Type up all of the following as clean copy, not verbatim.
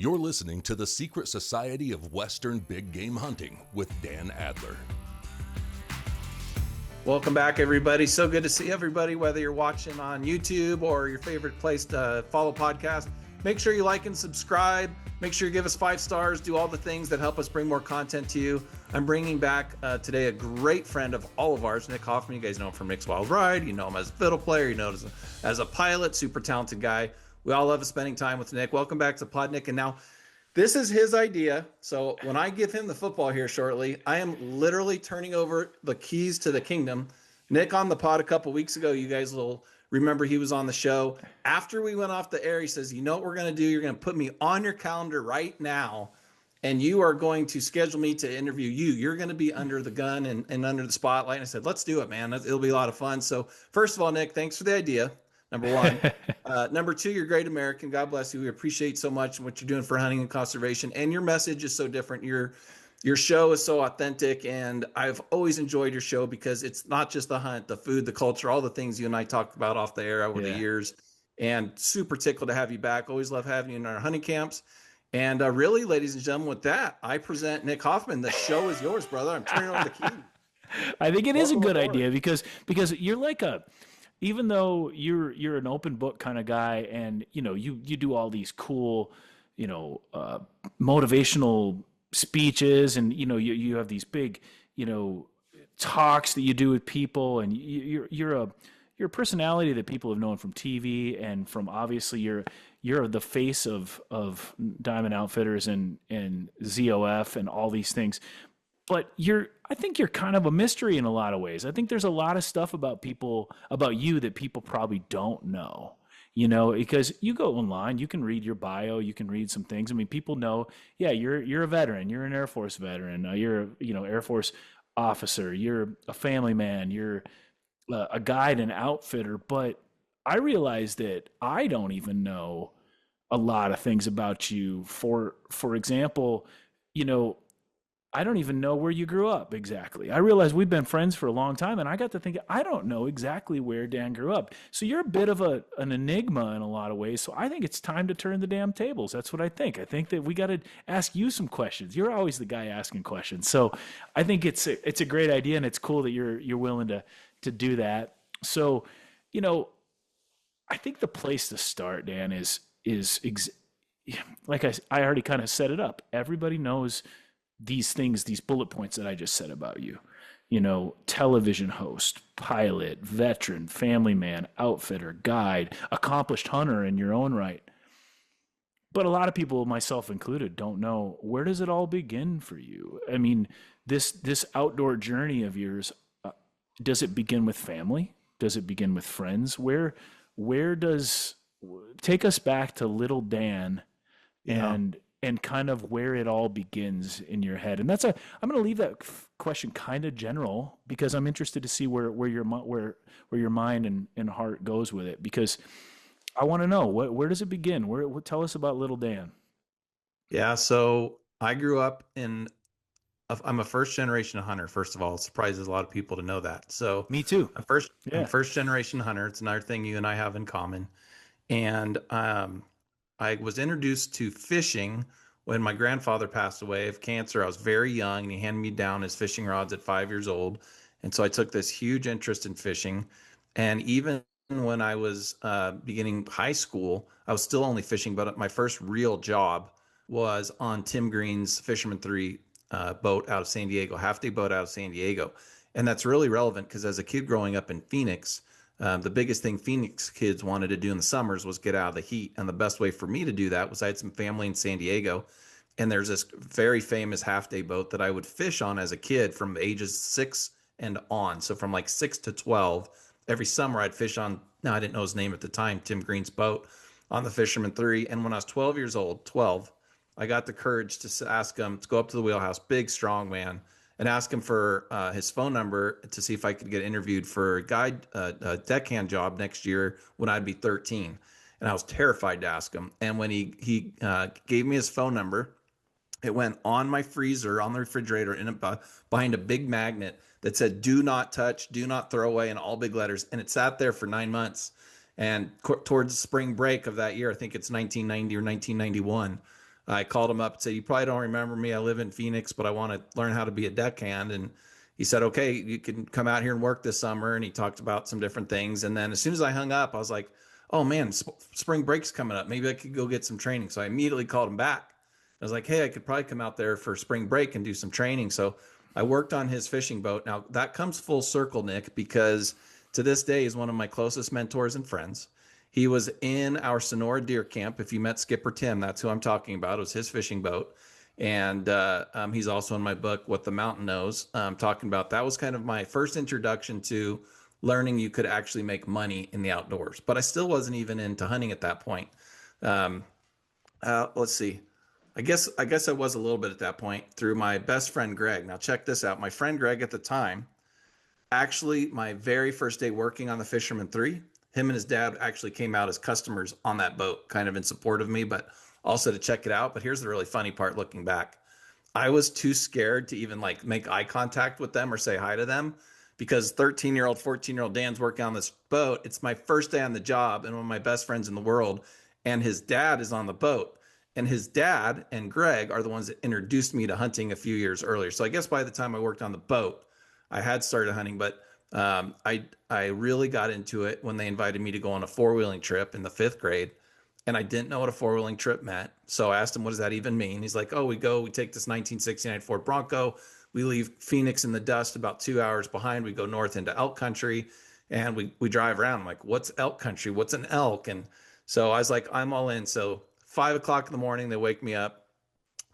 You're listening to The Secret Society of Western Big Game Hunting with Dan Adler. Welcome back, everybody. So good to see everybody, whether you're watching on YouTube or your favorite place to follow podcast. Make sure you like and subscribe. Make sure you give us 5 stars. Do all the things that help us bring more content to you. I'm bringing back today a great friend of all of ours, Nick Hoffman. You guys know him from Nick's Wild Ride. You know him as a fiddle player. You know him as a pilot, super talented guy. We all love spending time with Nick. Welcome back to Pod Nick. And now this is his idea. So when I give him the football here shortly, I am literally turning over the keys to the kingdom. Nick on the pod a couple weeks ago, you guys will remember he was on the show. After we went off the air, he says, you know what we're going to do? You're going to put me on your calendar right now, and you are going to schedule me to interview you. You're going to be under the gun and under the spotlight. And I said, let's do it, man. It'll be a lot of fun. So first of all, Nick, thanks for the idea. Number one. Number two, you're a great American. God bless you. We appreciate so much what you're doing for hunting and conservation. And your message is so different. Your show is so authentic. And I've always enjoyed your show because it's not just the hunt, the food, the culture, all the things you and I talked about off the air over the years. And super tickled to have you back. Always love having you in our hunting camps. And really, ladies and gentlemen, with that, I present Nick Hoffman. The show is yours, brother. I'm turning over the key. I think it is a good idea because you're like even though you're an open book kind of guy, and you do all these cool, motivational speeches, and you have these big, talks that you do with people, and you're a personality that people have known from TV and from, obviously you're the face of Diamond Outfitters and ZOF and all these things. But I think you're kind of a mystery in a lot of ways. I think there's a lot of stuff about you that people probably don't know, because you go online, you can read your bio, you can read some things. I mean, people know, you're a veteran, you're an Air Force veteran, you're Air Force officer, you're a family man, you're a guide and outfitter. But I realize that I don't even know a lot of things about you. For example, I don't even know where you grew up exactly. I realize we've been friends for a long time, and I got to think, I don't know exactly where Dan grew up. So you're a bit of an enigma in a lot of ways. So I think it's time to turn the damn tables. That's what I think. I think that we got to ask you some questions. You're always the guy asking questions. So I think it's a great idea, and it's cool that you're willing to do that. So, I think the place to start, Dan, is like I already kind of set it up. Everybody knows these things, these bullet points that I just said about you, television host, pilot, veteran, family man, outfitter, guide, accomplished hunter in your own right. But a lot of people, myself included, don't know, where does it all begin for you? I mean, this outdoor journey of yours, does it begin with family? Does it begin with friends? Where take us back to little Dan and kind of where it all begins in your head. And I'm going to leave that question kind of general because I'm interested to see where your mind and heart goes with it, because I want to know where does it begin? Tell us about little Dan. Yeah. So I grew up I'm a first generation hunter. First of all, it surprises a lot of people to know that. So me too. I'm first generation hunter. It's another thing you and I have in common. And, I was introduced to fishing when my grandfather passed away of cancer. I was very young, and he handed me down his fishing rods at 5 years old. And so I took this huge interest in fishing. And even when I was beginning high school, I was still only fishing, but my first real job was on Tim Green's Fisherman 3 boat out of San Diego, half-day boat out of San Diego. And that's really relevant because as a kid growing up in Phoenix, the biggest thing Phoenix kids wanted to do in the summers was get out of the heat. And the best way for me to do that was I had some family in San Diego. And there's this very famous half-day boat that I would fish on as a kid from ages 6 and on. So from like 6 to 12, every summer I'd fish on, now I didn't know his name at the time, Tim Green's boat on the Fisherman 3. And when I was 12 years old, I got the courage to ask him to go up to the wheelhouse, big, strong man, and ask him for his phone number to see if I could get interviewed for a deckhand job next year when I'd be 13. And I was terrified to ask him. And when he gave me his phone number, it went on my freezer, on the refrigerator, behind a big magnet that said, "Do not touch, do not throw away," in all big letters. And it sat there for 9 months. And towards spring break of that year, I think it's 1990 or 1991, I called him up and said, "You probably don't remember me. I live in Phoenix, but I want to learn how to be a deckhand." And he said, "Okay, you can come out here and work this summer." And he talked about some different things. And then as soon as I hung up, I was like, "Oh man, spring break's coming up. Maybe I could go get some training." So I immediately called him back. I was like, "Hey, I could probably come out there for spring break and do some training." So I worked on his fishing boat. Now that comes full circle, Nick, because to this day he's one of my closest mentors and friends. He was in our Sonora deer camp. If you met Skipper Tim, that's who I'm talking about. It was his fishing boat. And he's also in my book, What the Mountain Knows, talking about that was kind of my first introduction to learning you could actually make money in the outdoors. But I still wasn't even into hunting at that point. Let's see. I guess I was a little bit at that point through my best friend Greg. Now check this out. My friend Greg at the time, actually my very first day working on the Fisherman 3, him and his dad actually came out as customers on that boat, kind of in support of me, but also to check it out. But here's the really funny part looking back. I was too scared to even like make eye contact with them or say hi to them because 13-year-old, 14-year-old Dan's working on this boat. It's my first day on the job and one of my best friends in the world. And his dad is on the boat. And his dad and Greg are the ones that introduced me to hunting a few years earlier. So I guess by the time I worked on the boat, I had started hunting, but I really got into it when they invited me to go on a four-wheeling trip in the 5th grade. And I didn't know what a four-wheeling trip meant. So I asked him, what does that even mean? He's like, oh, we take this 1969 Ford Bronco. We leave Phoenix in the dust about 2 hours behind. We go north into elk country and we drive around. I'm like, what's elk country? What's an elk? And so I was like, I'm all in. So 5 o'clock in the morning, they wake me up.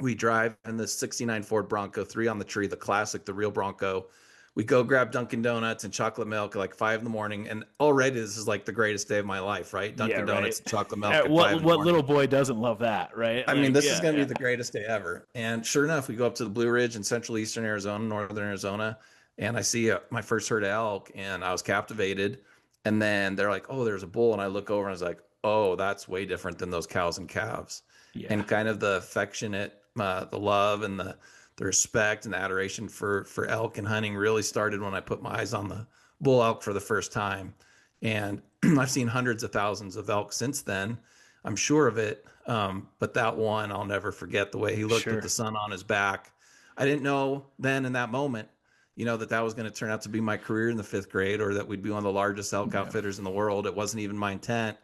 We drive in the 69 Ford Bronco, 3 on the tree, the classic, the real Bronco. We go grab Dunkin' Donuts and chocolate milk at like 5 in the morning. And already this is like the greatest day of my life, right? Dunkin' Donuts and chocolate milk at 5 in the morning. What little boy doesn't love that, right? I mean, this is going to be the greatest day ever. And sure enough, we go up to the Blue Ridge in central eastern Arizona, northern Arizona, and I see my first herd of elk, and I was captivated. And then they're like, oh, there's a bull. And I look over and I was like, oh, that's way different than those cows and calves. Yeah. And kind of the affectionate, the love and the respect and the adoration for elk and hunting really started when I put my eyes on the bull elk for the first time. And I've seen hundreds of thousands of elk since then. I'm sure of it. But that one, I'll never forget the way he looked with the sun on his back. I didn't know then in that moment, that was going to turn out to be my career in the 5th grade or that we'd be one of the largest elk outfitters in the world. It wasn't even my intent.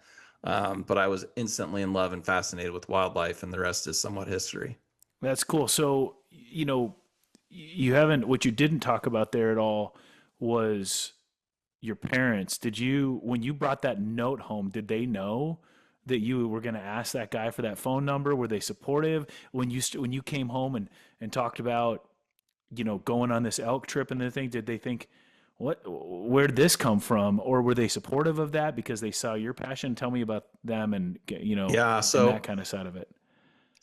But I was instantly in love and fascinated with wildlife, and the rest is somewhat history. That's cool. So, what you didn't talk about there at all was your parents. When you brought that note home, did they know that you were going to ask that guy for that phone number? Were they supportive when you came home and talked about, going on this elk trip and the thing? Did they think, where did this come from? Or were they supportive of that because they saw your passion? Tell me about them and, and that kind of side of it.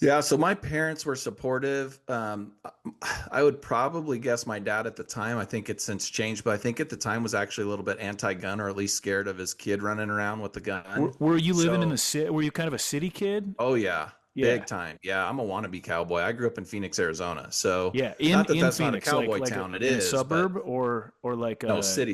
Yeah. So my parents were supportive. I would probably guess my dad at the time, I think it's since changed, but I think at the time was actually a little bit anti-gun or at least scared of his kid running around with the gun. Were you living in the city? Were you kind of a city kid? Oh yeah. Big time. Yeah. I'm a wannabe cowboy. I grew up in Phoenix, Arizona. So yeah, that's Phoenix, not a cowboy town. It is a suburb or like no city.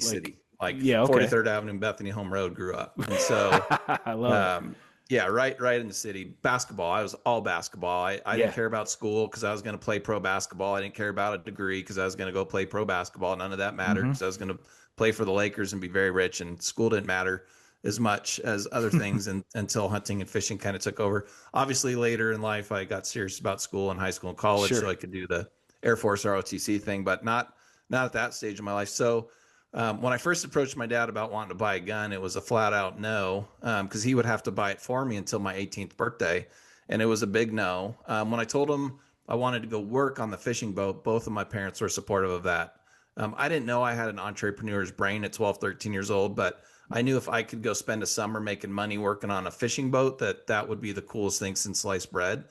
Like 43rd Avenue and Bethany Home Road grew up. And so I love it. Yeah, right in the city. Basketball. I was all basketball. I didn't care about school because I was going to play pro basketball. I didn't care about a degree because I was going to go play pro basketball. None of that mattered because I was going to play for the Lakers and be very rich, and school didn't matter as much as other things until hunting and fishing kind of took over. Obviously, later in life, I got serious about school in high school and college so I could do the Air Force ROTC thing, but not at that stage of my life. So when I first approached my dad about wanting to buy a gun, it was a flat out no, because he would have to buy it for me until my 18th birthday. And it was a big no. When I told him I wanted to go work on the fishing boat, both of my parents were supportive of that. I didn't know I had an entrepreneur's brain at 12, 13 years old, but I knew if I could go spend a summer making money working on a fishing boat, that would be the coolest thing since sliced bread.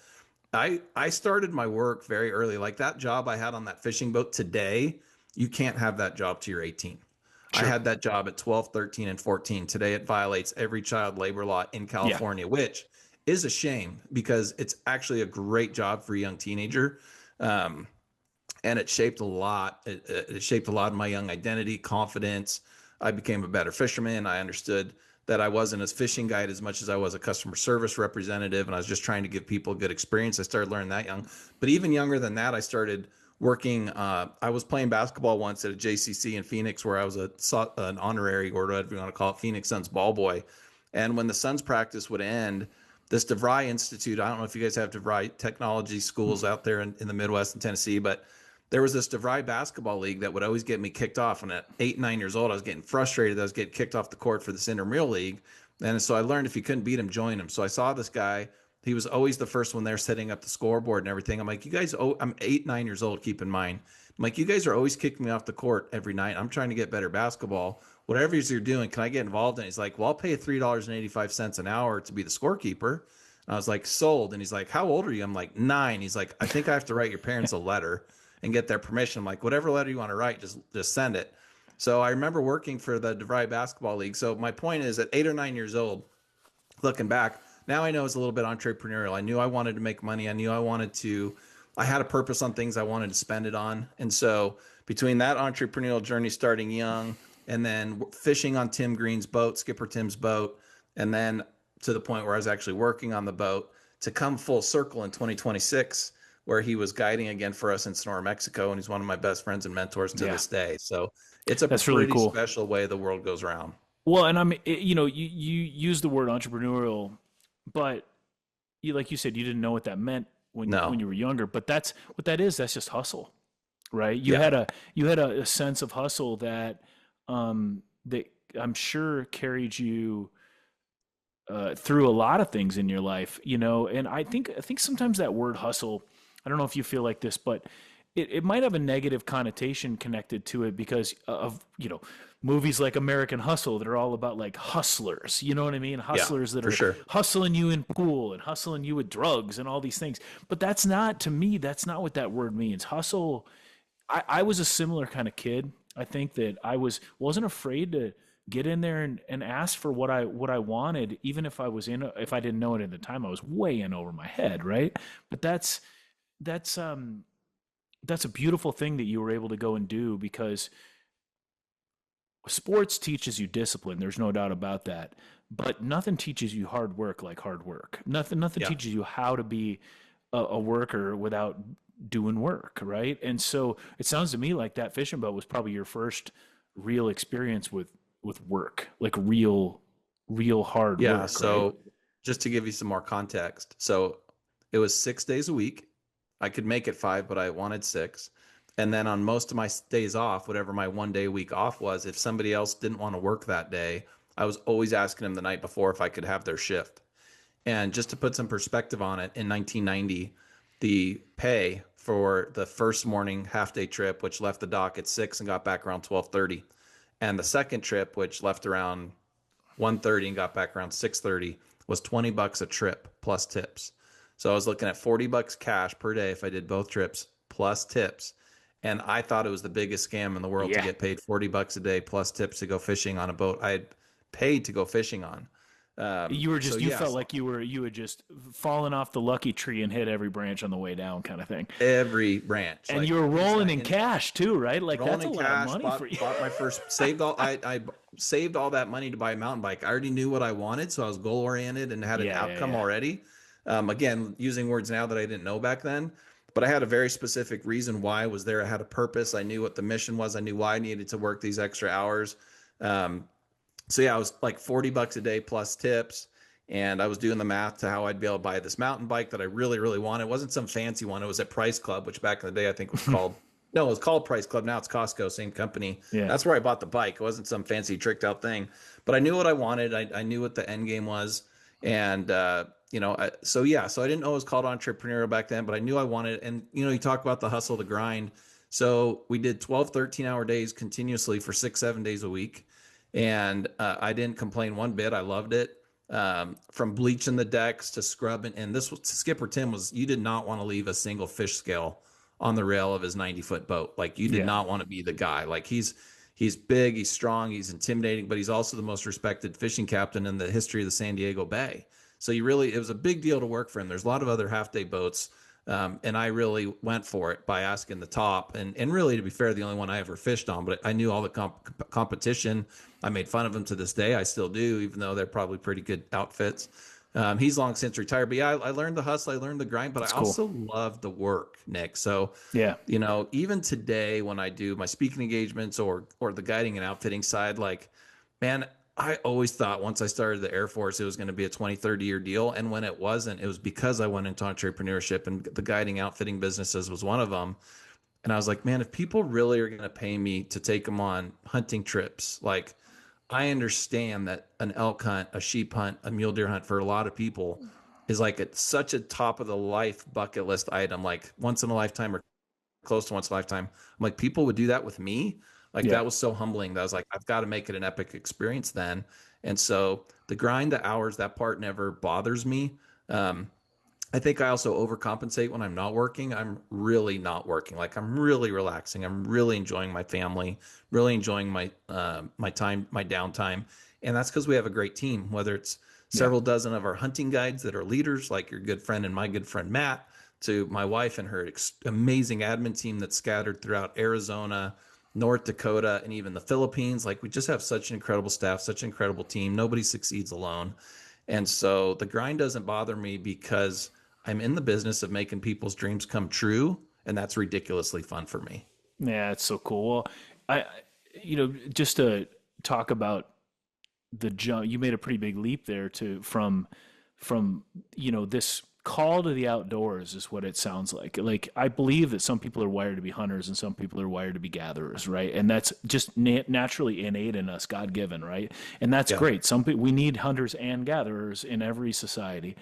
I started my work very early. Like that job I had on that fishing boat today, you can't have that job till you're 18. Sure. I had that job at 12, 13, and 14. Today, it violates every child labor law in California, which is a shame because it's actually a great job for a young teenager. And it shaped a lot. It shaped a lot of my young identity, confidence. I became a better fisherman. I understood that I wasn't as fishing guide as much as I was a customer service representative, and I was just trying to give people a good experience. I started learning that young, but even younger than that, I started working. I was playing basketball once at a JCC in Phoenix, where I was an honorary, or whatever you want to call it, Phoenix Suns ball boy. And when the Suns practice would end, this DeVry Institute, I don't know if you guys have DeVry technology schools out there in the Midwest and Tennessee, but there was this DeVry basketball league that would always get me kicked off. And at 8, 9 years old, I was getting frustrated that I was getting kicked off the court for this intramural league. And so I learned if you couldn't beat him, join him. So I saw this guy. He was always the first one there setting up the scoreboard and everything. I'm like, you guys, I'm 8, 9 years old, keep in mind. I'm like, you guys are always kicking me off the court every night. I'm trying to get better basketball. Whatever you're doing, can I get involved? And he's like, well, I'll pay you $3.85 an hour to be the scorekeeper. And I was like, sold. And he's like, how old are you? I'm like, 9. He's like, I think I have to write your parents a letter and get their permission. I'm like, whatever letter you want to write, just send it. So I remember working for the DeVry Basketball League. So my point is, at 8 or 9 years old, looking back, now I know it's a little bit entrepreneurial. I knew I wanted to make money. I knew I had a purpose on things I wanted to spend it on. And so between that entrepreneurial journey starting young, and then fishing on Tim Green's boat, Skipper Tim's boat, and then to the point where I was actually working on the boat, to come full circle in 2026, where he was guiding again for us in Sonora, Mexico. And he's one of my best friends and mentors to this day. So it's a pretty really cool, special way the world goes around. Well, and you use the word entrepreneurial, but like you said, you didn't know what that meant when you were younger, but that's what that is. That's just hustle, right? You had a sense of hustle that I'm sure carried you through a lot of things in your life, and I think sometimes that word hustle, I don't know if you feel like this, but it might have a negative connotation connected to it because of, movies like American Hustle that are all about like hustlers, you know what I mean? Hustlers that are hustling you in pool and hustling you with drugs and all these things. But that's not what that word means. Hustle. I was a similar kind of kid. I think that I wasn't afraid to get in there and ask for what I wanted, even if if I didn't know it at the time. I was way in over my head, right? But that's a beautiful thing that you were able to go and do, because sports teaches you discipline. There's no doubt about that. But nothing teaches you hard work like hard work. Nothing teaches you how to be a worker without doing work, right? And so it sounds to me like that fishing boat was probably your first real experience with work, like real hard work. Yeah. So right? Just to give you some more context. So it was 6 days a week. I could make it 5, but I wanted 6. And then on most of my days off, whatever my 1 day a week off was, if somebody else didn't want to work that day, I was always asking them the night before if I could have their shift. And just to put some perspective on it, in 1990, the pay for the first morning half-day trip, which left the dock at 6 and got back around 12:30, and the second trip, which left around 1:30 and got back around 6:30, was $20 a trip plus tips. So I was looking at $40 cash per day if I did both trips plus tips. And I thought it was the biggest scam in the world to get paid $40 a day plus tips to go fishing on a boat I had paid to go fishing on. Felt like you had just fallen off the lucky tree and hit every branch on the way down, kind of thing. Every branch, and you were rolling in cash too, right? Like that's a lot of money for you. Bought my first, I saved all that money to buy a mountain bike. I already knew what I wanted, so I was goal oriented and had an outcome already. Again, using words now that I didn't know back then, but I had a very specific reason why I was there. I had a purpose. I knew what the mission was. I knew why I needed to work these extra hours. So yeah, I was like $40 a day plus tips. And I was doing the math to how I'd be able to buy this mountain bike that I really, really wanted. It wasn't some fancy one. It was at Price Club, which back in the day, I think was called, no, it was called Price Club. Now it's Costco, same company. Yeah. That's where I bought the bike. It wasn't some fancy tricked out thing, but I knew what I wanted. I knew what the end game was. And, so I didn't know it was called entrepreneurial back then, but I knew I wanted it. And, you talk about the hustle, the grind. So we did 12, 13-hour days continuously for 6, 7 days a week. And I didn't complain one bit. I loved it. From bleaching the decks to scrubbing. And this was Skipper Tim you did not want to leave a single fish scale on the rail of his 90-foot boat. Like you did not want to be the guy. Like he's big, he's strong, he's intimidating, but he's also the most respected fishing captain in the history of the San Diego Bay. So it was a big deal to work for him. There's a lot of other half-day boats And I really went for it by asking the top. And really, to be fair, the only one I ever fished on, but I knew all the competition. I made fun of them to this day. I still do, even though they're probably pretty good outfits. He's long since retired, but yeah, I learned the hustle, I learned the grind, but That's I cool. also love the work, Nick. So, Yeah. even today when I do my speaking engagements or the guiding and outfitting side, like, man, I always thought once I started the Air Force, it was going to be a 20, 30-year deal. And when it wasn't, it was because I went into entrepreneurship, and the guiding outfitting businesses was one of them. And I was like, man, if people really are going to pay me to take them on hunting trips, like, I understand that an elk hunt, a sheep hunt, a mule deer hunt for a lot of people is like such a top of the life bucket list item, like once in a lifetime or close to once in a lifetime. I'm like, people would do that with me. Like, Yeah. that was so humbling that I was like, I've got to make it an epic experience then. And so the grind, the hours, that part never bothers me. Um, I think I also overcompensate when I'm not working. I'm really not working. Like, I'm really relaxing. I'm really enjoying my family, really enjoying my time, my downtime. And that's because we have a great team, whether it's Yeah. several dozen of our hunting guides that are leaders, like your good friend and my good friend Matt, to my wife and her amazing admin team that's scattered throughout Arizona, North Dakota, and even the Philippines. Like, we just have such an incredible staff, such an incredible team. Nobody succeeds alone. And so the grind doesn't bother me because I'm in the business of making people's dreams come true, and that's ridiculously fun for me. Yeah, it's so cool. Well, just to talk about the jump, you made a pretty big leap there to from this call to the outdoors is what it sounds like. Like, I believe that some people are wired to be hunters and some people are wired to be gatherers, right? And that's just naturally innate in us, God given, right? And that's Yeah, great. Some people, we need hunters and gatherers in every society.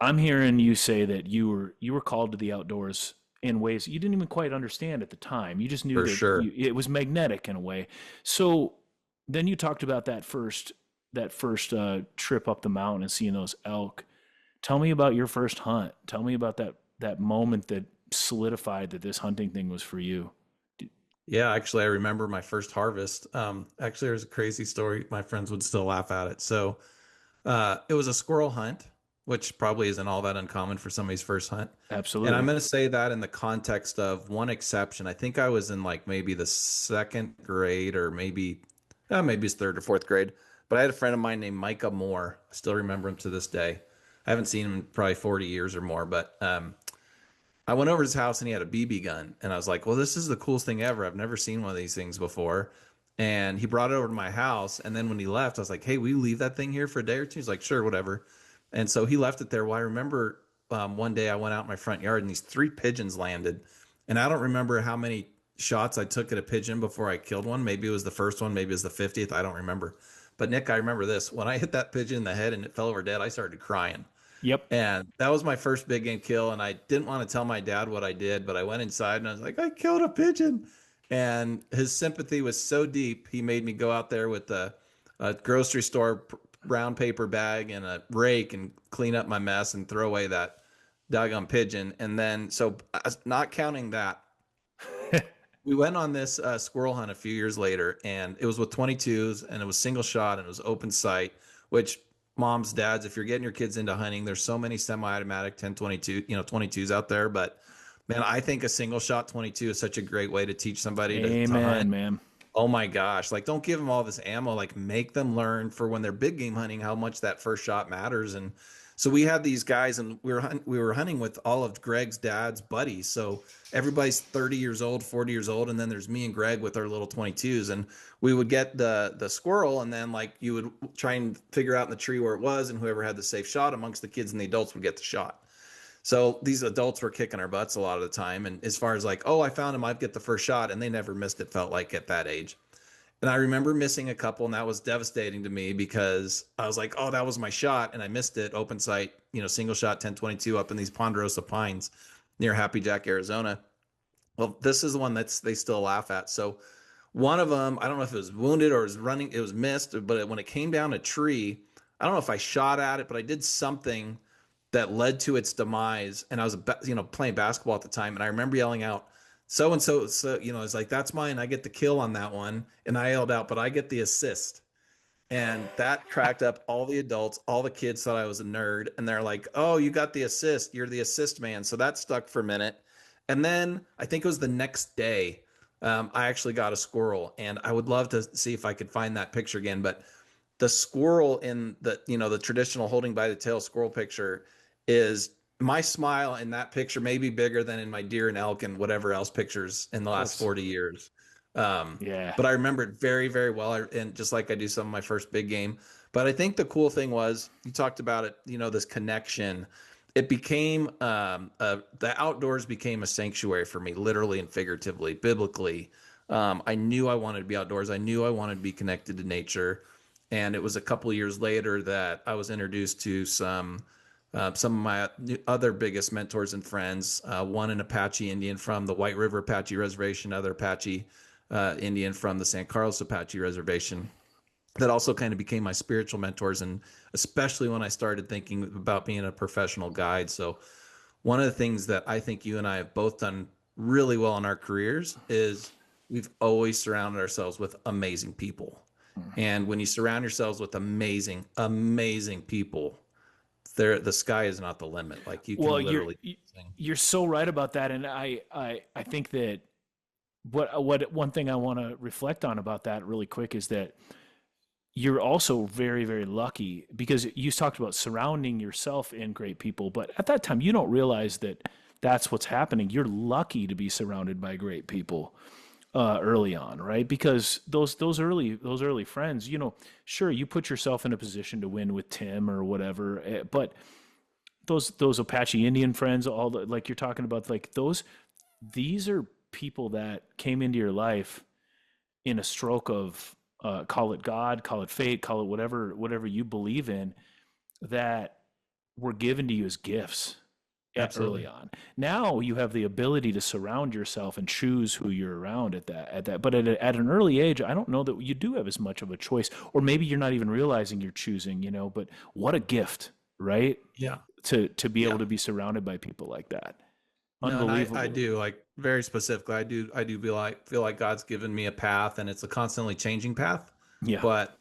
I'm hearing you say that you were called to the outdoors in ways you didn't even quite understand at the time. You just knew for that sure. it was magnetic in a way. So then you talked about that first trip up the mountain and seeing those elk. Tell me about your first hunt. Tell me about that moment that solidified that this hunting thing was for you. Yeah, actually, I remember my first harvest. Actually, there's a crazy story. My friends would still laugh at it. So, it was a squirrel hunt, which probably isn't all that uncommon for somebody's first hunt. And I'm Absolutely. going to say that in the context of one exception. I think I was in like maybe the second grade, or maybe it's third or fourth grade. But I had a friend of mine named Micah Moore. I still remember him to this day. I haven't seen him in probably 40 years or more, but I went over to his house and he had a BB gun. And I was like, well, this is the coolest thing ever. I've never seen one of these things before. And he brought it over to my house. And then when he left, I was like, hey, will you leave that thing here for a day or two? He's like, sure, whatever. And so he left it there. Well, I remember one day I went out in my front yard and these three pigeons landed. And I don't remember how many shots I took at a pigeon before I killed one. Maybe it was the first one, maybe it was the 50th. I don't remember. But Nick, I remember this. When I hit that pigeon in the head and it fell over dead, I started crying. Yep. And that was my first big game kill. And I didn't want to tell my dad what I did, but I went inside and I was like, I killed a pigeon. And his sympathy was so deep, he made me go out there with a grocery store brown paper bag and a rake and clean up my mess and throw away that doggone pigeon. And then, so not counting that, we went on this squirrel hunt a few years later, and it was with 22s, and it was single shot, and it was open sight. Which, moms, dads, if you're getting your kids into hunting, there's so many semi-automatic 10-22, 22s out there. But man, I think a single shot 22 is such a great way to teach somebody to hunt. Amen, man. Oh my gosh. Like, don't give them all this ammo. Like, make them learn for when they're big game hunting how much that first shot matters. And so we had these guys, and we were hunting with all of Greg's dad's buddies. So everybody's 30 years old, 40 years old, and then there's me and Greg with our little 22s. And we would get the squirrel, and then like you would try and figure out in the tree where it was, and whoever had the safe shot amongst the kids and the adults would get the shot. So these adults were kicking our butts a lot of the time. And as far as like, oh, I found him, I'd get the first shot. And they never missed it, felt like, at that age. And I remember missing a couple, and that was devastating to me because I was like, oh, that was my shot. And I missed it, open sight, single shot 10-22 up in these Ponderosa Pines near Happy Jack, Arizona. Well, this is the one they still laugh at. So one of them, I don't know if it was wounded or it was running, it was missed, but when it came down a tree, I don't know if I shot at it, but I did something that led to its demise. And I was, playing basketball at the time. And I remember yelling out, so and so, it's like, that's mine. I get the kill on that one. And I yelled out, but I get the assist. And that cracked up all the adults. All the kids thought I was a nerd. And they're like, oh, you got the assist. You're the assist man. So that stuck for a minute. And then I think it was the next day, I actually got a squirrel. And I would love to see if I could find that picture again. But the squirrel in the traditional holding by the tail squirrel picture is my smile in that picture may be bigger than in my deer and elk and whatever else pictures in the last 40 years. Yeah. But I remember it very, very well. And just like I do some of my first big game. But I think the cool thing was you talked about it, this connection. It became the outdoors became a sanctuary for me, literally and figuratively, biblically. I knew I wanted to be outdoors. I knew I wanted to be connected to nature. And it was a couple of years later that I was introduced to some of my other biggest mentors and friends. One an Apache Indian from the White River Apache Reservation, other Apache Indian from the San Carlos Apache Reservation. That also kind of became my spiritual mentors, and especially when I started thinking about being a professional guide. So one of the things that I think you and I have both done really well in our careers is we've always surrounded ourselves with amazing people. And when you surround yourselves with amazing, amazing people, the sky is not the limit. Like you can literally. You're so right about that, and I think that what one thing I want to reflect on about that really quick is that you're also very, very lucky because you talked about surrounding yourself in great people, but at that time you don't realize that that's what's happening. You're lucky to be surrounded by great people early on, right? Because those early friends, sure, you put yourself in a position to win with Tim or whatever, but those Apache Indian friends, like you're talking about, like these are people that came into your life in a stroke of call it God, call it fate, call it whatever you believe in, that were given to you as gifts. Absolutely. Early on. Now you have the ability to surround yourself and choose who you're around at that. But at an early age, I don't know that you do have as much of a choice, or maybe you're not even realizing you're choosing. But what a gift, right? Yeah. To be Yeah. able to be surrounded by people like that. No, and Unbelievable. I do, like, very specifically. I do feel like God's given me a path, and it's a constantly changing path. Yeah, But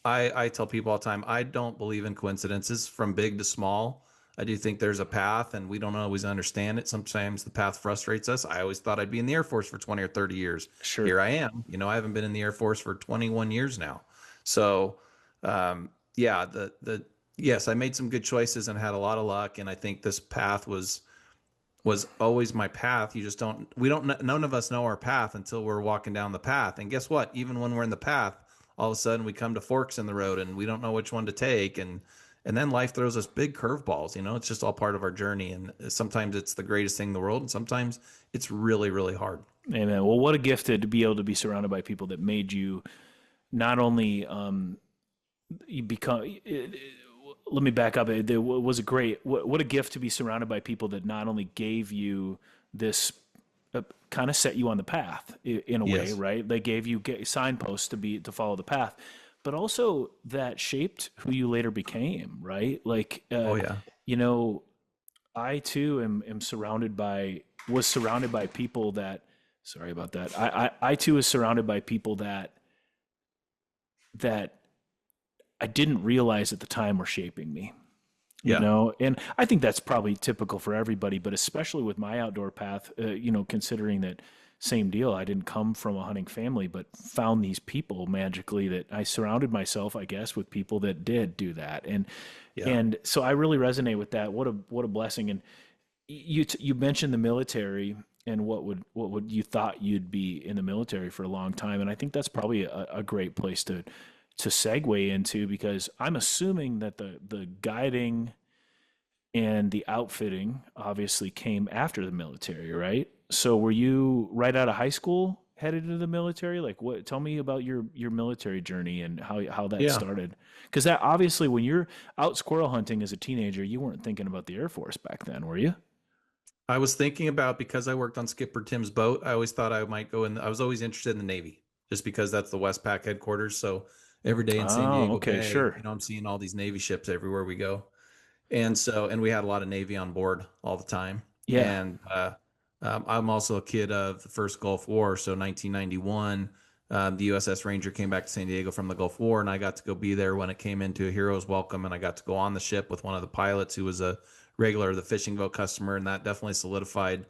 I tell people all the time, I don't believe in coincidences from big to small. I do think there's a path, and we don't always understand it. Sometimes the path frustrates us. I always thought I'd be in the Air Force for 20 or 30 years. sure. Here I am. I haven't been in the Air Force for 21 years now. So, yeah, the yes, I made some good choices and had a lot of luck, and I think this path was always my path. None of us know our path until we're walking down the path. And guess what? Even when we're in the path, all of a sudden we come to forks in the road and we don't know which one to take. And then life throws us big curveballs. It's just all part of our journey. And sometimes it's the greatest thing in the world. And sometimes it's really, really hard. Amen. Well, what a gift to be able to be surrounded by people that made you not only you become. Let me back up. It was a great. What a gift to be surrounded by people that not only gave you this, kind of set you on the path in a way, Yes. right? They gave you signposts to follow the path, but also that shaped who you later became, right? Like, Oh yeah. I too am was surrounded by people that. Sorry about that. I too was surrounded by people that I didn't realize at the time were shaping me, Yeah. and I think that's probably typical for everybody, but especially with my outdoor path, considering that same deal, I didn't come from a hunting family, but found these people magically that I surrounded myself, I guess, with people that did do that. Yeah. And so I really resonate with that. What a blessing. And you mentioned the military and what you thought you'd be in the military for a long time. And I think that's probably a great place to segue into, because I'm assuming that the guiding and the outfitting obviously came after the military, right? So were you right out of high school headed into the military? Like, what? Tell me about your military journey and how that Yeah. started. Because that obviously, when you're out squirrel hunting as a teenager, you weren't thinking about the Air Force back then, were you? I was thinking about, because I worked on Skipper Tim's boat, I always thought I might go in. I was always interested in the Navy just because that's the Westpac headquarters. So every day in San Oh, Diego okay, Bay, sure. I'm seeing all these Navy ships everywhere we go. And we had a lot of Navy on board all the time. Yeah. And I'm also a kid of the first Gulf War. So 1991, The USS Ranger came back to San Diego from the Gulf War, and I got to go be there when it came into a hero's welcome, and I got to go on the ship with one of the pilots who was a regular of the fishing boat customer, and that definitely solidified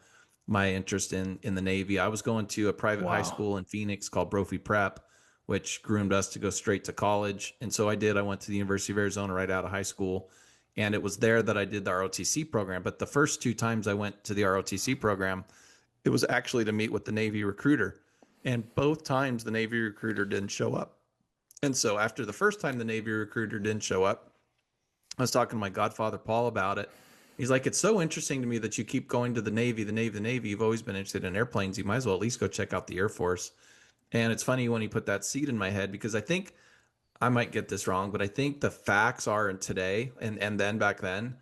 my interest in the Navy. I was going to a private high Wow. school in Phoenix called Brophy Prep, which groomed us to go straight to college. And so I did. I went to the University of Arizona right out of high school. And it was there that I did the ROTC program. But the first two times I went to the ROTC program, it was actually to meet with the Navy recruiter. And both times the Navy recruiter didn't show up. And so after the first time the Navy recruiter didn't show up, I was talking to my godfather, Paul, about it. He's like, it's so interesting to me that you keep going to the Navy, the Navy, the Navy. You've always been interested in airplanes. You might as well at least go check out the Air Force. And it's funny when he put that seed in my head, because I think I might get this wrong, but I think the facts are in today and then back then,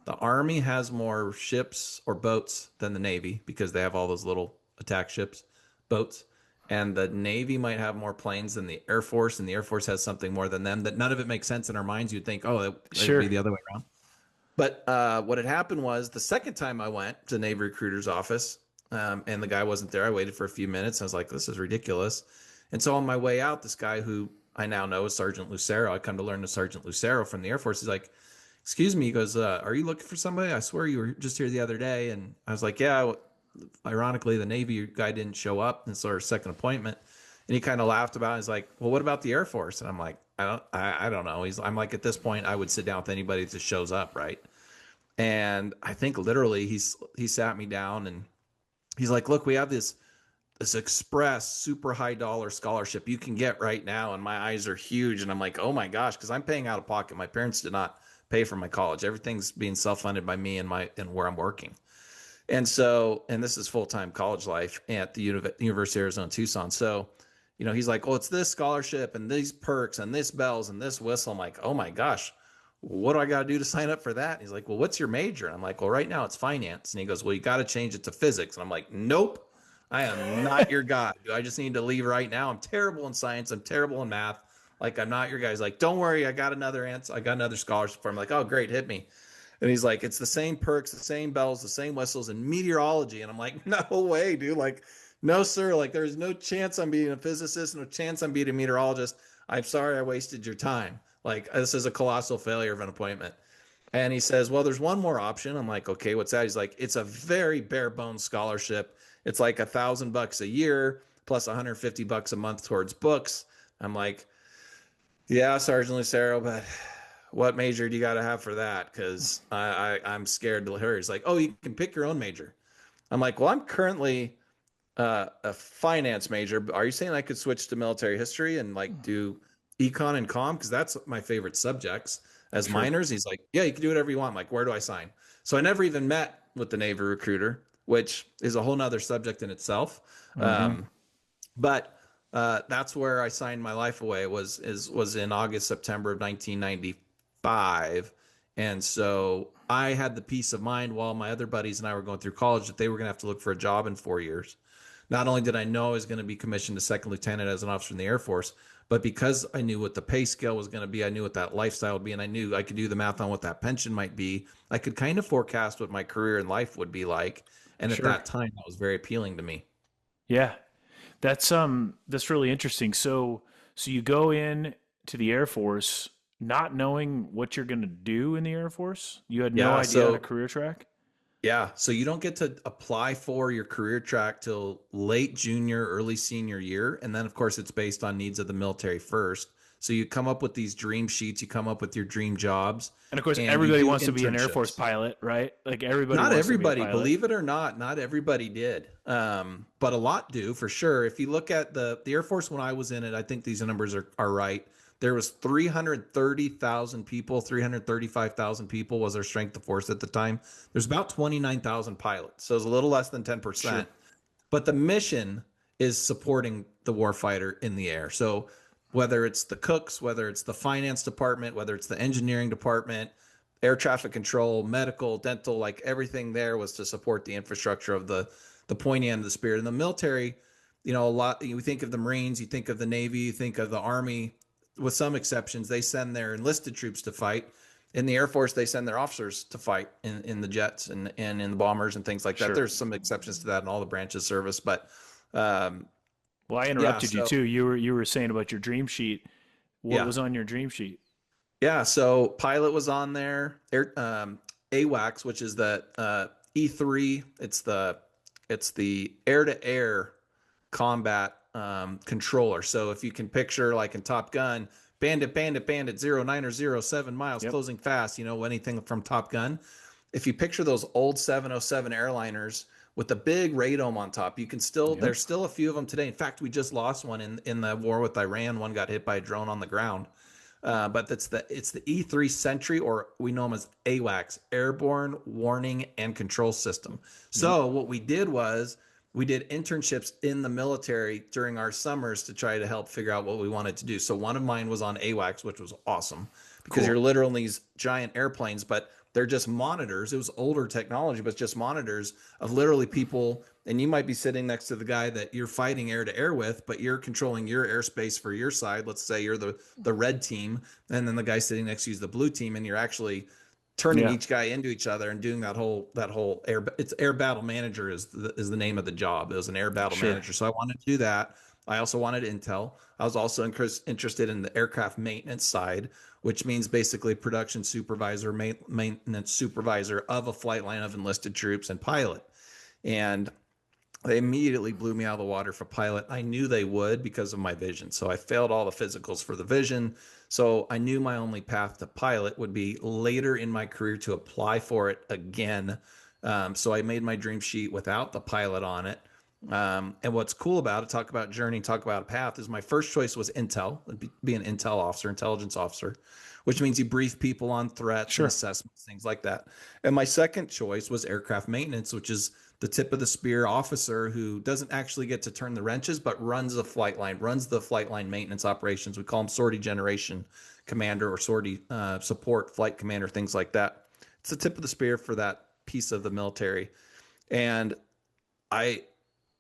the Army has more ships or boats than the Navy because they have all those little attack ships, boats. And the Navy might have more planes than the Air Force, and the Air Force has something more than them. That none of it makes sense in our minds. You'd think, oh, it would be the other way around. But what had happened was the second time I went to the Navy recruiter's office, and the guy wasn't there. I waited for a few minutes. I was like, this is ridiculous. And so on my way out, this guy who I now know is Sergeant Lucero, I come to learn to Sergeant Lucero from the Air Force. He's like, excuse me. He goes, are you looking for somebody? I swear you were just here the other day. And I was like, yeah. Ironically, the Navy guy didn't show up. And so our second appointment. And he kind of laughed about it. He's like, well, what about the Air Force? And I'm like, I don't know. I'm like, at this point, I would sit down with anybody that shows up, right? And I think literally he sat me down and he's like, look, we have this express super high dollar scholarship you can get right now. And my eyes are huge. And I'm like, oh my gosh, because I'm paying out of pocket. My parents did not pay for my college. Everything's being self-funded by me and where I'm working. And so, and this is full-time college life at the University of Arizona, Tucson. So, he's like, oh, it's this scholarship and these perks and this bells and this whistle. I'm like, oh my gosh, what do I got to do to sign up for that? And he's like, well, what's your major? And I'm like, well, right now it's finance. And he goes, well, you got to change it to physics. And I'm like, nope, I am not your guy. I just need to leave right now. I'm terrible in science. I'm terrible in math. Like, I'm not your guy. He's like, don't worry, I got another answer. I got another scholarship for him. I'm like, oh, great, hit me. And he's like, it's the same perks, the same bells, the same whistles, and meteorology. And I'm like, no way, dude. Like, no, sir. Like, there's no chance I'm being a physicist, no chance I'm being a meteorologist. I'm sorry I wasted your time. Like, this is a colossal failure of an appointment. And he says, well, there's one more option. I'm like, okay, what's that? He's like, it's a very bare bones scholarship. It's like $1,000 a year plus $150 a month towards books. I'm like, yeah, Sergeant Lucero, but what major do you got to have for that? Because I'm scared to hear. He's like, oh, you can pick your own major. I'm like, well, I'm currently a finance major. Are you saying I could switch to military history and like do econ and comm? Because that's my favorite subjects as minors. He's like, yeah, you can do whatever you want. I'm like, where do I sign? So I never even met with the Navy recruiter, which is a whole nother subject in itself. But that's where I signed my life away was in August, September of 1995. And so I had the peace of mind while my other buddies and I were going through college that they were going to have to look for a job in 4 years. Not only did I know I was going to be commissioned to second lieutenant as an officer in the Air Force, but because I knew what the pay scale was going to be, I knew what that lifestyle would be, and I knew I could do the math on what that pension might be. I could kind of forecast what my career in life would be like. And at that time, that was very appealing to me. Yeah. That's really interesting. So you go in to the Air Force not knowing what you're going to do in the Air Force? You had no idea on a career track? Yeah. So you don't get to apply for your career track till late junior, early senior year. And then, of course, it's based on needs of the military first. So you come up with these dream sheets, you come up with your dream jobs. And of course, everybody wants to be an Air Force pilot, right? Like everybody Not wants everybody, to be a pilot. believe it or not everybody did. But a lot do for sure. If you look at the Air Force when I was in it, I think these numbers are right. There was 330,000 people, 335,000 people was our strength of force at the time. There's about 29,000 pilots. So it's a little less than 10%. Sure. But the mission is supporting the warfighter in the air. So whether it's the cooks, whether it's the finance department, whether it's the engineering department, air traffic control, medical, dental, like everything there was to support the infrastructure of the pointy end of the spear. In the military, you know, a lot, you think of the Marines, you think of the Navy, you think of the Army, with some exceptions, they send their enlisted troops to fight. In the Air Force, they send their officers to fight in the jets and in the bombers and things like that. Sure. There's some exceptions to that in all the branches of service, but Well, I Yeah. interrupted you So too. You were saying about your dream sheet. What yeah. was on your dream sheet? Yeah. So pilot was on there. AWACS, which is the E3. It's the air to air combat controller. So if you can picture like in Top Gun, Bandit, Bandit, Bandit, 09 or 07 miles, Yep. closing fast, anything from Top Gun. If you picture those old 707 airliners with the big radome on top, Yep. there's still a few of them today. In fact, we just lost one in the war with Iran. One got hit by a drone on the ground. But it's the E3 Sentry, or we know them as AWACS, Airborne Warning and Control System. Yep. So what we did was we did internships in the military during our summers to try to help figure out what we wanted to do. So one of mine was on AWACS, which was awesome because Cool. you're literally in these giant airplanes, but they're just monitors. It was older technology, but it's just monitors of literally people. And you might be sitting next to the guy that you're fighting air to air with, but you're controlling your airspace for your side. Let's say you're the red team, and then the guy sitting next to you is the blue team, and you're actually turning Yeah. each guy into each other and doing that whole air. It's air battle manager is the name of the job. It was an air battle Sure. manager. So I wanted to do that. I also wanted intel. I was also interested in the aircraft maintenance side, which means basically production supervisor, maintenance supervisor of a flight line of enlisted troops and pilot. And they immediately blew me out of the water for pilot. I knew they would because of my vision. So I failed all the physicals for the vision. So I knew my only path to pilot would be later in my career to apply for it again. So I made my dream sheet without the pilot on it. And what's cool about it, talk about journey, talk about a path, is my first choice was intel, be an intel officer, intelligence officer, which means you brief people on threats and Sure. assessments, things like that. And my second choice was aircraft maintenance, which is the tip of the spear officer who doesn't actually get to turn the wrenches, but runs the flight line, runs the flight line maintenance operations. We call them sortie generation commander or sortie support flight commander, things like that. It's the tip of the spear for that piece of the military. And I,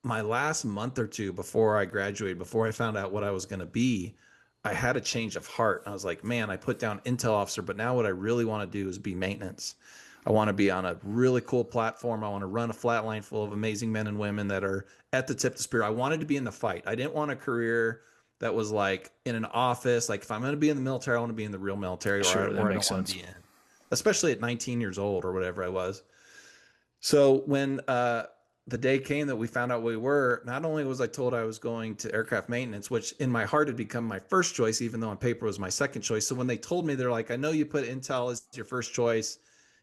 my last month or two before I graduated, before I found out what I was going to be, I had a change of heart. I was like, man, I put down intel officer, but now what I really want to do is be maintenance. I want to be on a really cool platform. I want to run a flat line full of amazing men and women that are at the tip of the spear. I wanted to be in the fight. I didn't want a career that was like in an office. Like if I'm going to be in the military, I want to be in the real military, Sure. That or I makes don't want sense. to be in, especially at 19 years old or whatever I was. So when the day came that we found out we were, not only was I told I was going to aircraft maintenance, which in my heart had become my first choice, even though on paper was my second choice. So when they told me, they're like, I know you put intel as your first choice.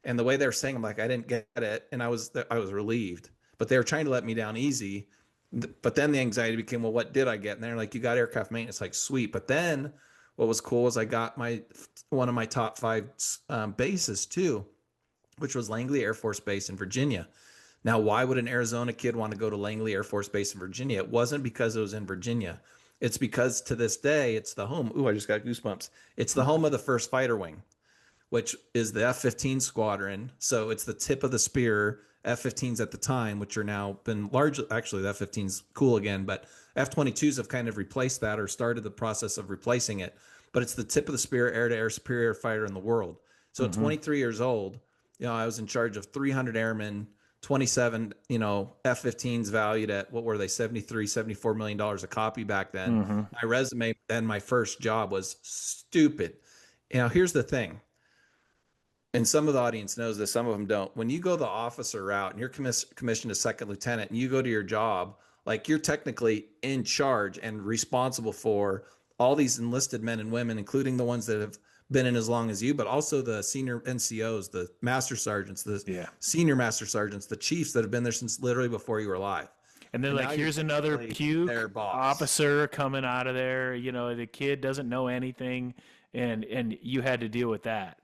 And the way they were saying, I'm like, I didn't get it. And I was relieved, but they were trying to let me down easy. But then the anxiety became, well, what did I get? And they're like, you got aircraft maintenance, like sweet. But then what was cool was I got one of my top five bases too, which was Langley Air Force Base in Virginia. Now, why would an Arizona kid want to go to Langley Air Force Base in Virginia? It wasn't because it was in Virginia. It's because to this day, it's the home. Ooh, I just got goosebumps. It's the home of the first fighter wing, which is the F-15 squadron. So it's the tip of the spear. F-15s at the time, which are now been largely, actually the F-15's cool again, but F-22s have kind of replaced that or started the process of replacing it. But it's the tip of the spear, air-to-air superior fighter in the world. So at Mm-hmm. 23 years old, I was in charge of 300 airmen, 27, F-15s valued at, what were they, $74 million a copy back then. Mm-hmm. My resume and my first job was stupid. Here's the thing. And some of the audience knows this, some of them don't. When you go the officer route and you're commissioned as second lieutenant and you go to your job, like you're technically in charge and responsible for all these enlisted men and women, including the ones that have been in as long as you, but also the senior NCOs, the master sergeants, the senior master sergeants, the chiefs that have been there since literally before you were alive. And they're like, here's another puke officer coming out of there. The kid doesn't know anything, and you had to deal with that.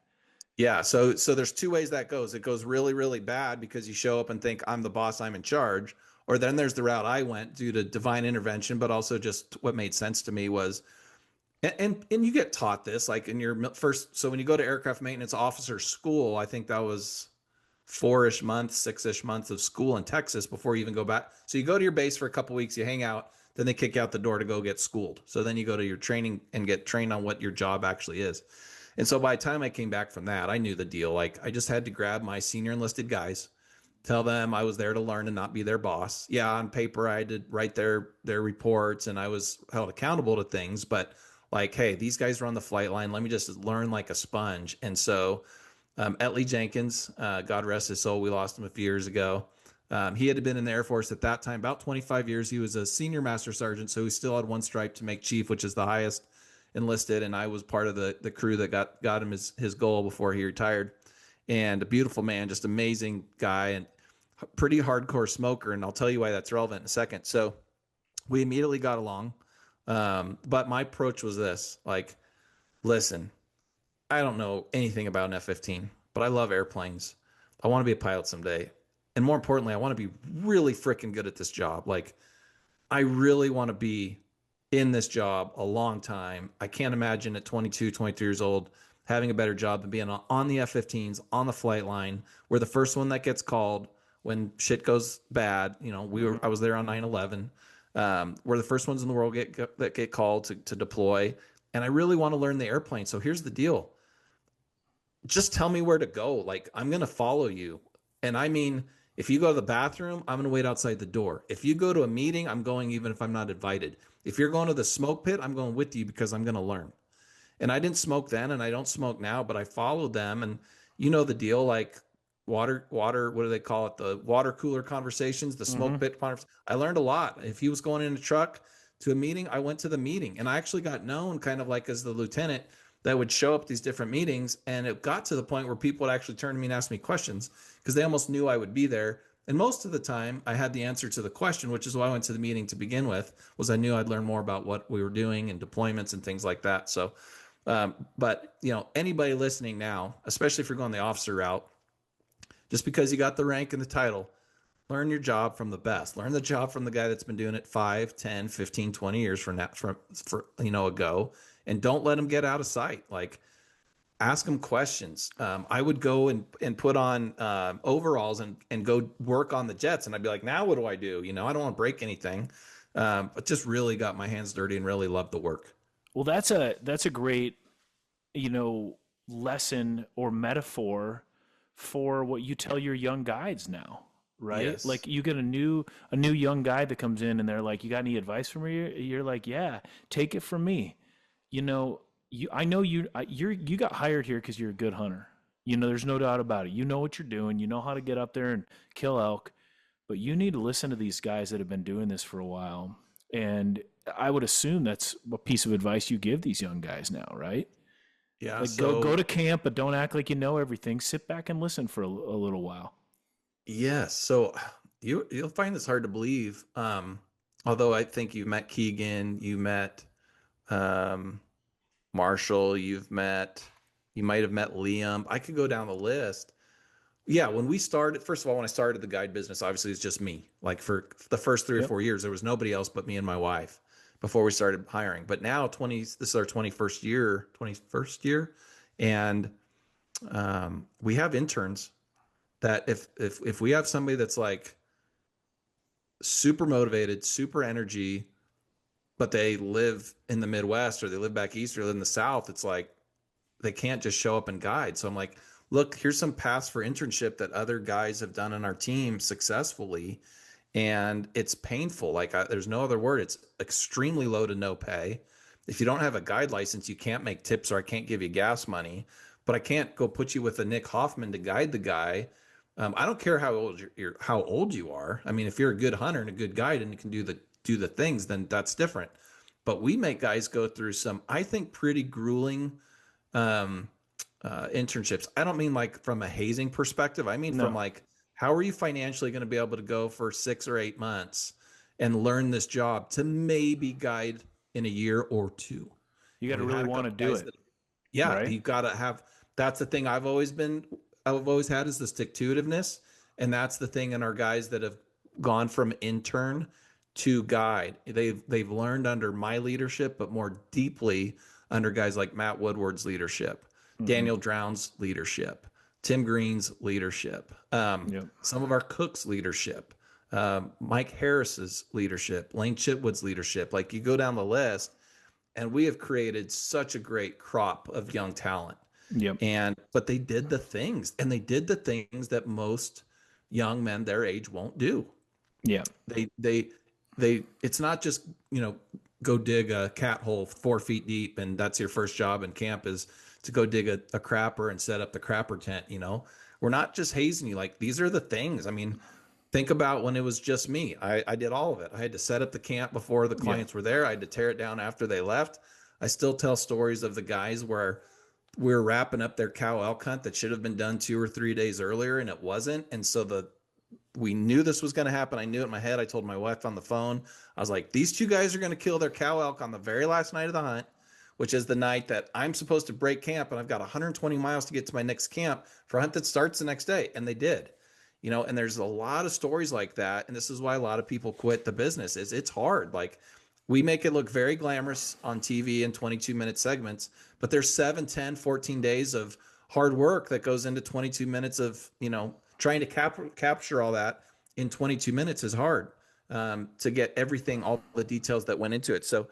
Yeah. So there's two ways that goes. It goes really, really bad because you show up and think I'm the boss, I'm in charge. Or then there's the route I went due to divine intervention, but also just what made sense to me was, and you get taught this like in your first. So when you go to aircraft maintenance officer school, I think that was 4-ish months, 6-ish months of school in Texas before you even go back. So you go to your base for a couple of weeks, you hang out, then they kick you out the door to go get schooled. So then you go to your training and get trained on what your job actually is. And so by the time I came back from that, I knew the deal. Like I just had to grab my senior enlisted guys tell them I was there to learn and not be their boss. Yeah, on paper I had to write their reports and I was held accountable to things, but like, hey, these guys are on the flight line. Let me just learn like a sponge. And so Etley Jenkins, God rest his soul, we lost him a few years ago. He had been in the Air Force at that time, about 25 years. He was a senior master sergeant, so he still had one stripe to make chief, which is the highest enlisted. And I was part of the crew that got him his goal before he retired. And a beautiful man, just amazing guy and pretty hardcore smoker. And I'll tell you why that's relevant in a second. So we immediately got along. But my approach was this, like, listen, I don't know anything about an F-15, but I love airplanes. I want to be a pilot someday. And more importantly, I want to be really freaking good at this job. Like, I really want to be in this job a long time. I can't imagine at 22, 23 years old having a better job than being on the F-15s, on the flight line. We're the first one that gets called when shit goes bad. You know, I was there on 9/11. We're the first ones in the world that get called to deploy. And I really want to learn the airplane. So here's the deal. Just tell me where to go. Like, I'm going to follow you. And I mean, if you go to the bathroom, I'm going to wait outside the door. If you go to a meeting, I'm going even if I'm not invited. If you're going to the smoke pit, I'm going with you because I'm going to learn. And I didn't smoke then and I don't smoke now, but I followed them. And you know the deal, like water, what do they call it? The water cooler conversations, the smoke pit conversations. I learned a lot. If he was going in a truck to a meeting, I went to the meeting. And I actually got known kind of like as the lieutenant that would show up at these different meetings. And it got to the point where people would actually turn to me and ask me questions because they almost knew I would be there. And most of the time I had the answer to the question, which is why I went to the meeting to begin with, was I knew I'd learn more about what we were doing and deployments and things like that. So, but you know, anybody listening now, especially if you're going the officer route, just because you got the rank and the title, learn your job from the best. Learn the job from the guy that's been doing it 5, 10, 15, 20 years for ago. And don't let them get out of sight. Like, ask them questions. I would go and put on overalls and go work on the jets. And I'd be like, now what do I do? You know, I don't want to break anything. But just really got my hands dirty and really loved the work. Well, that's a great, lesson or metaphor for what you tell your young guides now, right? Yes. Like, you get a new young guy that comes in and they're like, "You got any advice for me?" You're like, "Yeah, take it from me." I know you got hired here because you're a good hunter. There's no doubt about it. You know what you're doing. You know how to get up there and kill elk, but you need to listen to these guys that have been doing this for a while. And I would assume that's a piece of advice you give these young guys now, right? Yeah. Like, go to camp, but don't act like you know everything. Sit back and listen for a little while. Yes. So you'll find this hard to believe. Although I think you met Keegan, you met Marshall, you might have met Liam. I could go down the list. Yeah, when we started, first of all, when I started the guide business, obviously it's just me. Like, for the first 3 or 4 years, there was nobody else but me and my wife before we started hiring. But now this is our 21st year. And we have interns that if we have somebody that's like super motivated, super energy, but they live in the Midwest or they live back east or live in the South, it's like they can't just show up and guide. So I'm like, look, here's some paths for internship that other guys have done on our team successfully. And it's painful. Like, there's no other word. It's extremely low to no pay. If you don't have a guide license, you can't make tips or I can't give you gas money, but I can't go put you with a Nick Hoffman to guide the guy. I don't care how old you are. I mean, if you're a good hunter and a good guide and you can do the things, then that's different. But we make guys go through some, I think, pretty grueling internships. I don't mean like from a hazing perspective. I mean from like, how are you financially going to be able to go for 6 or 8 months and learn this job to maybe guide in a year or two? You got to really want to do it. Right? You got to have. That's the thing I've always had is the stick-to-itiveness, and that's the thing in our guys that have gone from intern to guide. They've learned under my leadership, but more deeply under guys like Matt Woodward's leadership, Daniel Drown's leadership, Tim Green's leadership, some of our cooks' leadership, Mike Harris's leadership, Lane Chitwood's leadership. Like, you go down the list, and we have created such a great crop of young talent. But they did the things, and they did the things that most young men their age won't do. Yeah. It's not just, go dig a cat hole 4 feet deep and that's your first job in camp is to go dig a crapper and set up the crapper tent. We're not just hazing you. Like, these are the things. I mean, think about when it was just me. I did all of it. I had to set up the camp before the clients were there. I had to tear it down after they left. I still tell stories of the guys where we're wrapping up their cow elk hunt that should have been done 2 or 3 days earlier and it wasn't. And so we knew this was going to happen. I knew it in my head. I told my wife on the phone, I was like, these 2 guys are going to kill their cow elk on the very last night of the hunt, which is the night that I'm supposed to break camp. And I've got 120 miles to get to my next camp for a hunt that starts the next day. And they did, and there's a lot of stories like that. And this is why a lot of people quit the business. Is it's hard. Like, we make it look very glamorous on TV in 22-minute segments, but there's 7, 10, 14 days of hard work that goes into 22 minutes of, trying to capture all that in 22 minutes is hard, to get everything, all the details that went into it. So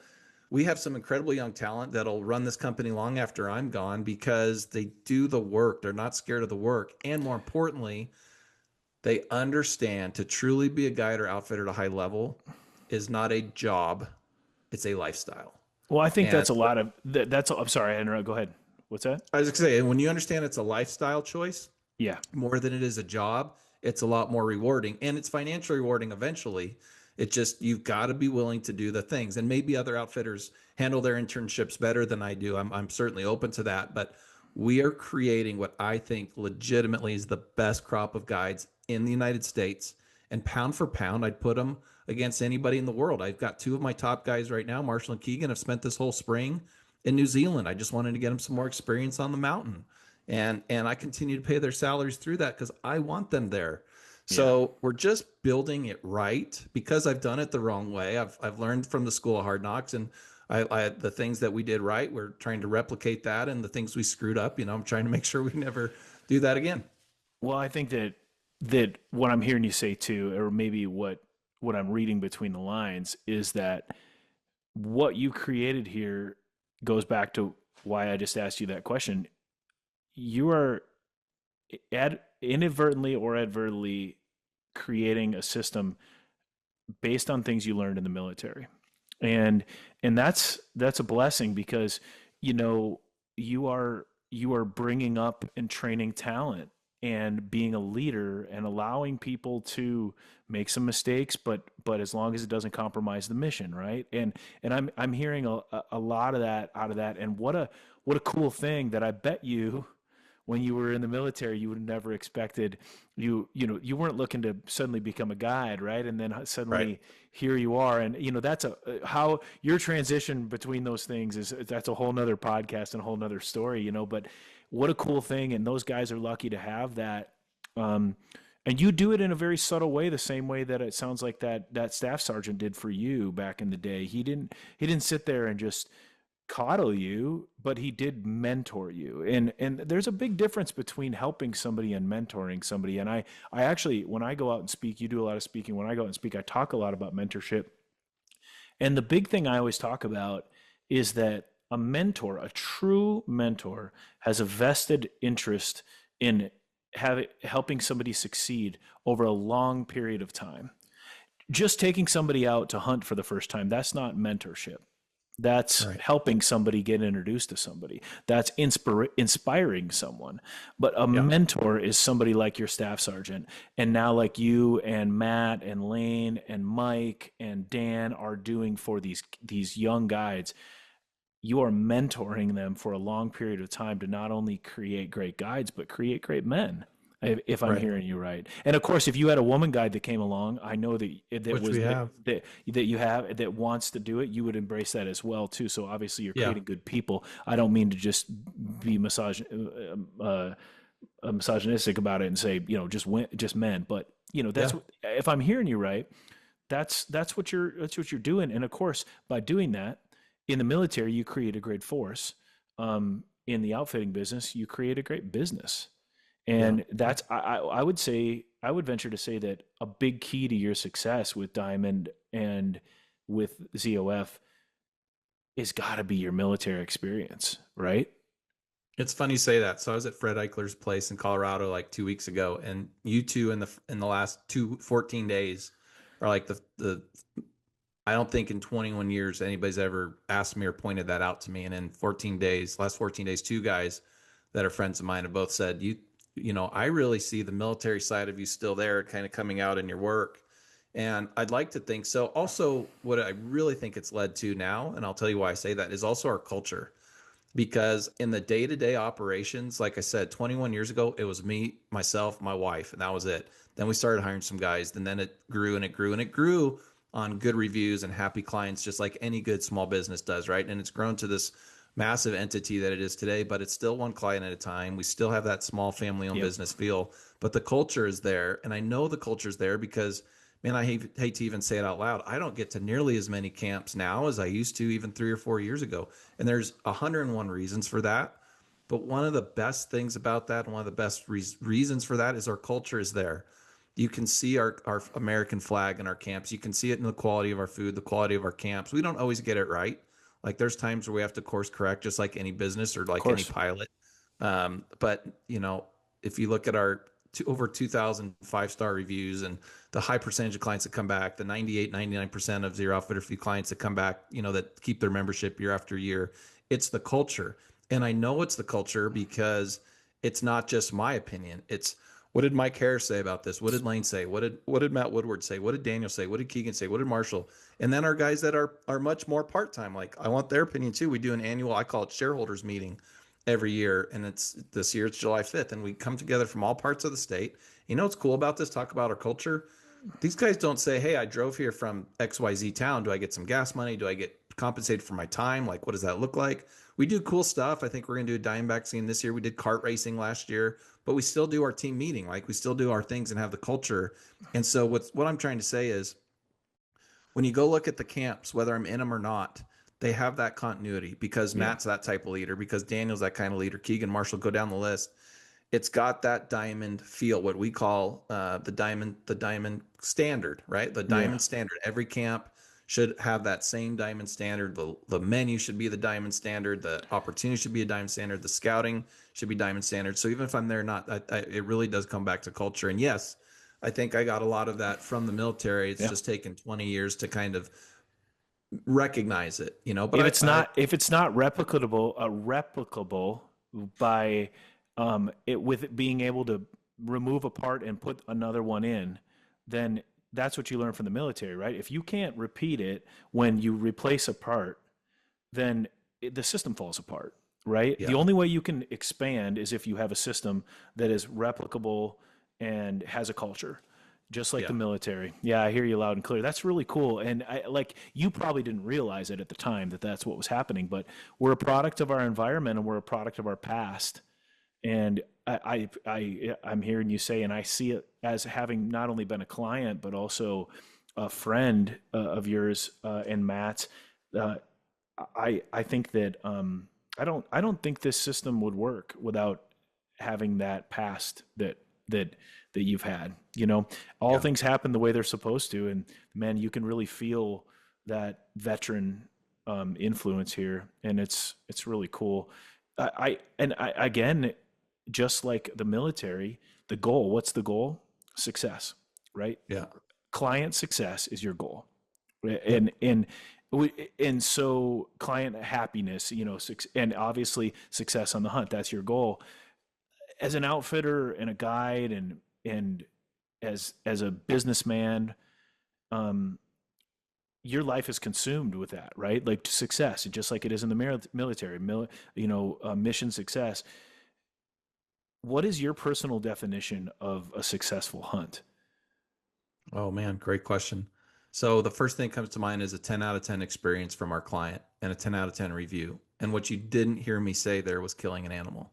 we have some incredible young talent that'll run this company long after I'm gone because they do the work. They're not scared of the work. And more importantly, they understand to truly be a guide or outfitter at a high level is not a job. It's a lifestyle. Well, I think that's a lot of that's. I'm sorry, I interrupt. Go ahead. What's that? I was going to say, when you understand it's a lifestyle choice, Yeah. more than it is a job, it's a lot more rewarding, and it's financially rewarding eventually. It just, you've got to be willing to do the things, and maybe other outfitters handle their internships better than I do. I'm certainly open to that, but we are creating what I think legitimately is the best crop of guides in the United States, and pound for pound, I'd put them against anybody in the world. I've got 2 of my top guys right now, Marshall and Keegan, have spent this whole spring in New Zealand. I just wanted to get them some more experience on the mountain. And I continue to pay their salaries through that because I want them there. So we're just building it right, because I've done it the wrong way. I've learned from the School of Hard Knocks, and the things that we did right, we're trying to replicate that, and the things we screwed up, I'm trying to make sure we never do that again. Well, I think that what I'm hearing you say too, or maybe what I'm reading between the lines, is that what you created here goes back to why I just asked you that question. You are inadvertently or advertently creating a system based on things you learned in the military, and that's a blessing, because you are bringing up and training talent and being a leader and allowing people to make some mistakes, but as long as it doesn't compromise the mission, right? And I'm hearing a lot of that out of that. And what a cool thing that I bet you, when you were in the military, you would have never expected. You weren't looking to suddenly become a guide, right? And then suddenly here you are, and that's how your transition between those things that's a whole nother podcast and a whole nother story, But what a cool thing, and those guys are lucky to have that. And you do it in a very subtle way, the same way that it sounds like that staff sergeant did for you back in the day. He didn't sit there and just coddle you, but he did mentor you. And there's a big difference between helping somebody and mentoring somebody. And I actually, when I go out and speak, you do a lot of speaking. When I go out and speak, I talk a lot about mentorship. And the big thing I always talk about is that a mentor, a true mentor, has a vested interest in helping somebody succeed over a long period of time. Just taking somebody out to hunt for the first time, that's not mentorship. That's helping somebody get introduced to somebody. That's inspiring someone. But a mentor is somebody like your staff sergeant. And now, like you and Matt and Lane and Mike and Dan are doing for these young guides, you are mentoring them for a long period of time to not only create great guides, but create great men, if I'm hearing you right. And of course, if you had a woman guide that came along, I know that you have that wants to do it, you would embrace that as well too. So obviously you're creating good people. I don't mean to just be misogynistic about it and say, just men, but that's what, if I'm hearing you right, that's what you're doing. And of course, by doing that, in the military, you create a great force. In the outfitting business, you create a great business. And that's, I would venture to say that a big key to your success with Diamond and with ZOF is got to be your military experience, right? It's funny you say that. So I was at Fred Eichler's place in Colorado like 2 weeks ago, and you two in the last 14 days are like the I don't think in 21 years anybody's ever asked me or pointed that out to me. And in 14 days, last 14 days, two guys that are friends of mine have both said, I really see the military side of you still there, kind of coming out in your work. And I'd like to think so. Also, what I really think it's led to now, and I'll tell you why I say that, is also our culture. Because in the day-to-day operations, like I said, 21 years ago, it was me, myself, my wife, and that was it. Then we started hiring some guys, and then it grew and it grew and it grew on good reviews and happy clients, just like any good small business does, right? And it's grown to this massive entity that it is today, but it's still one client at a time. We still have that small family-owned business feel, but the culture is there. And I know the culture is there because, man, I hate to even say it out loud. I don't get to nearly as many camps now as I used to even 3 or 4 years ago. And there's 101 reasons for that. But one of the best things about that, and one of the best reasons for that, is our culture is there. You can see our American flag in our camps. You can see it in the quality of our food, the quality of our camps. We don't always get it right. Like there's times where we have to course correct, just like any business or like any pilot. But if you look at our over 2,000 5-star reviews and the high percentage of clients that come back, the 98, 99% of Zero Outfitter Fee clients that come back, that keep their membership year after year, it's the culture. And I know it's the culture because it's not just my opinion. It's, what did Mike Harris say about this? What did Lane say? What did Matt Woodward say? What did Daniel say? What did Keegan say? What did Marshall? And then our guys that are much more part-time, like I want their opinion too. We do an annual, I call it shareholders meeting every year. And this year it's July 5th. And we come together from all parts of the state. You know what's cool about this? Talk about our culture. These guys don't say, hey, I drove here from XYZ town. Do I get some gas money? Do I get compensated for my time? Like, what does that look like? We do cool stuff. I think we're going to do a Diamondback scene this year. We did kart racing last year, but we still do our team meeting. Like we still do our things and have the culture. And so what I'm trying to say is when you go look at the camps, whether I'm in them or not, they have that continuity because Matt's that type of leader, because Daniel's that kind of leader, Keegan, Marshall, go down the list. It's got that diamond feel, what we call the diamond standard, right? The diamond standard. Every camp should have that same diamond standard. The menu should be the diamond standard. The opportunity should be a diamond standard. The scouting should be diamond standard. So even if I'm there or not, it really does come back to culture. And yes, I think I got a lot of that from the military. It's just taken 20 years to kind of recognize it, But if it's not replicable by with it being able to remove a part and put another one in, then that's what you learn from the military, right? If you can't repeat it when you replace a part, then the system falls apart, right? The only way you can expand is if you have a system that is replicable and has a culture, just like the military. Yeah, I hear you loud and clear. That's really cool. And you probably didn't realize it at the time that that's what was happening, but we're a product of our environment and we're a product of our past. And I'm hearing you say, and I see it as having not only been a client, but also a friend of yours and Matt's. I think that I don't think this system would work without having that past that you've had. All things happen the way they're supposed to, and man, you can really feel that veteran influence here, and it's really cool. Again, just like the military, the goal, what's the goal? Success, right? Yeah. Client success is your goal. And so client happiness, and obviously success on the hunt, that's your goal. As an outfitter and a guide and as a businessman, your life is consumed with that, right? Like success, just like it is in the military, mission success. What is your personal definition of a successful hunt? Oh man, great question. So the first thing that comes to mind is a 10 out of 10 experience from our client and a 10 out of 10 review. And what you didn't hear me say there was killing an animal.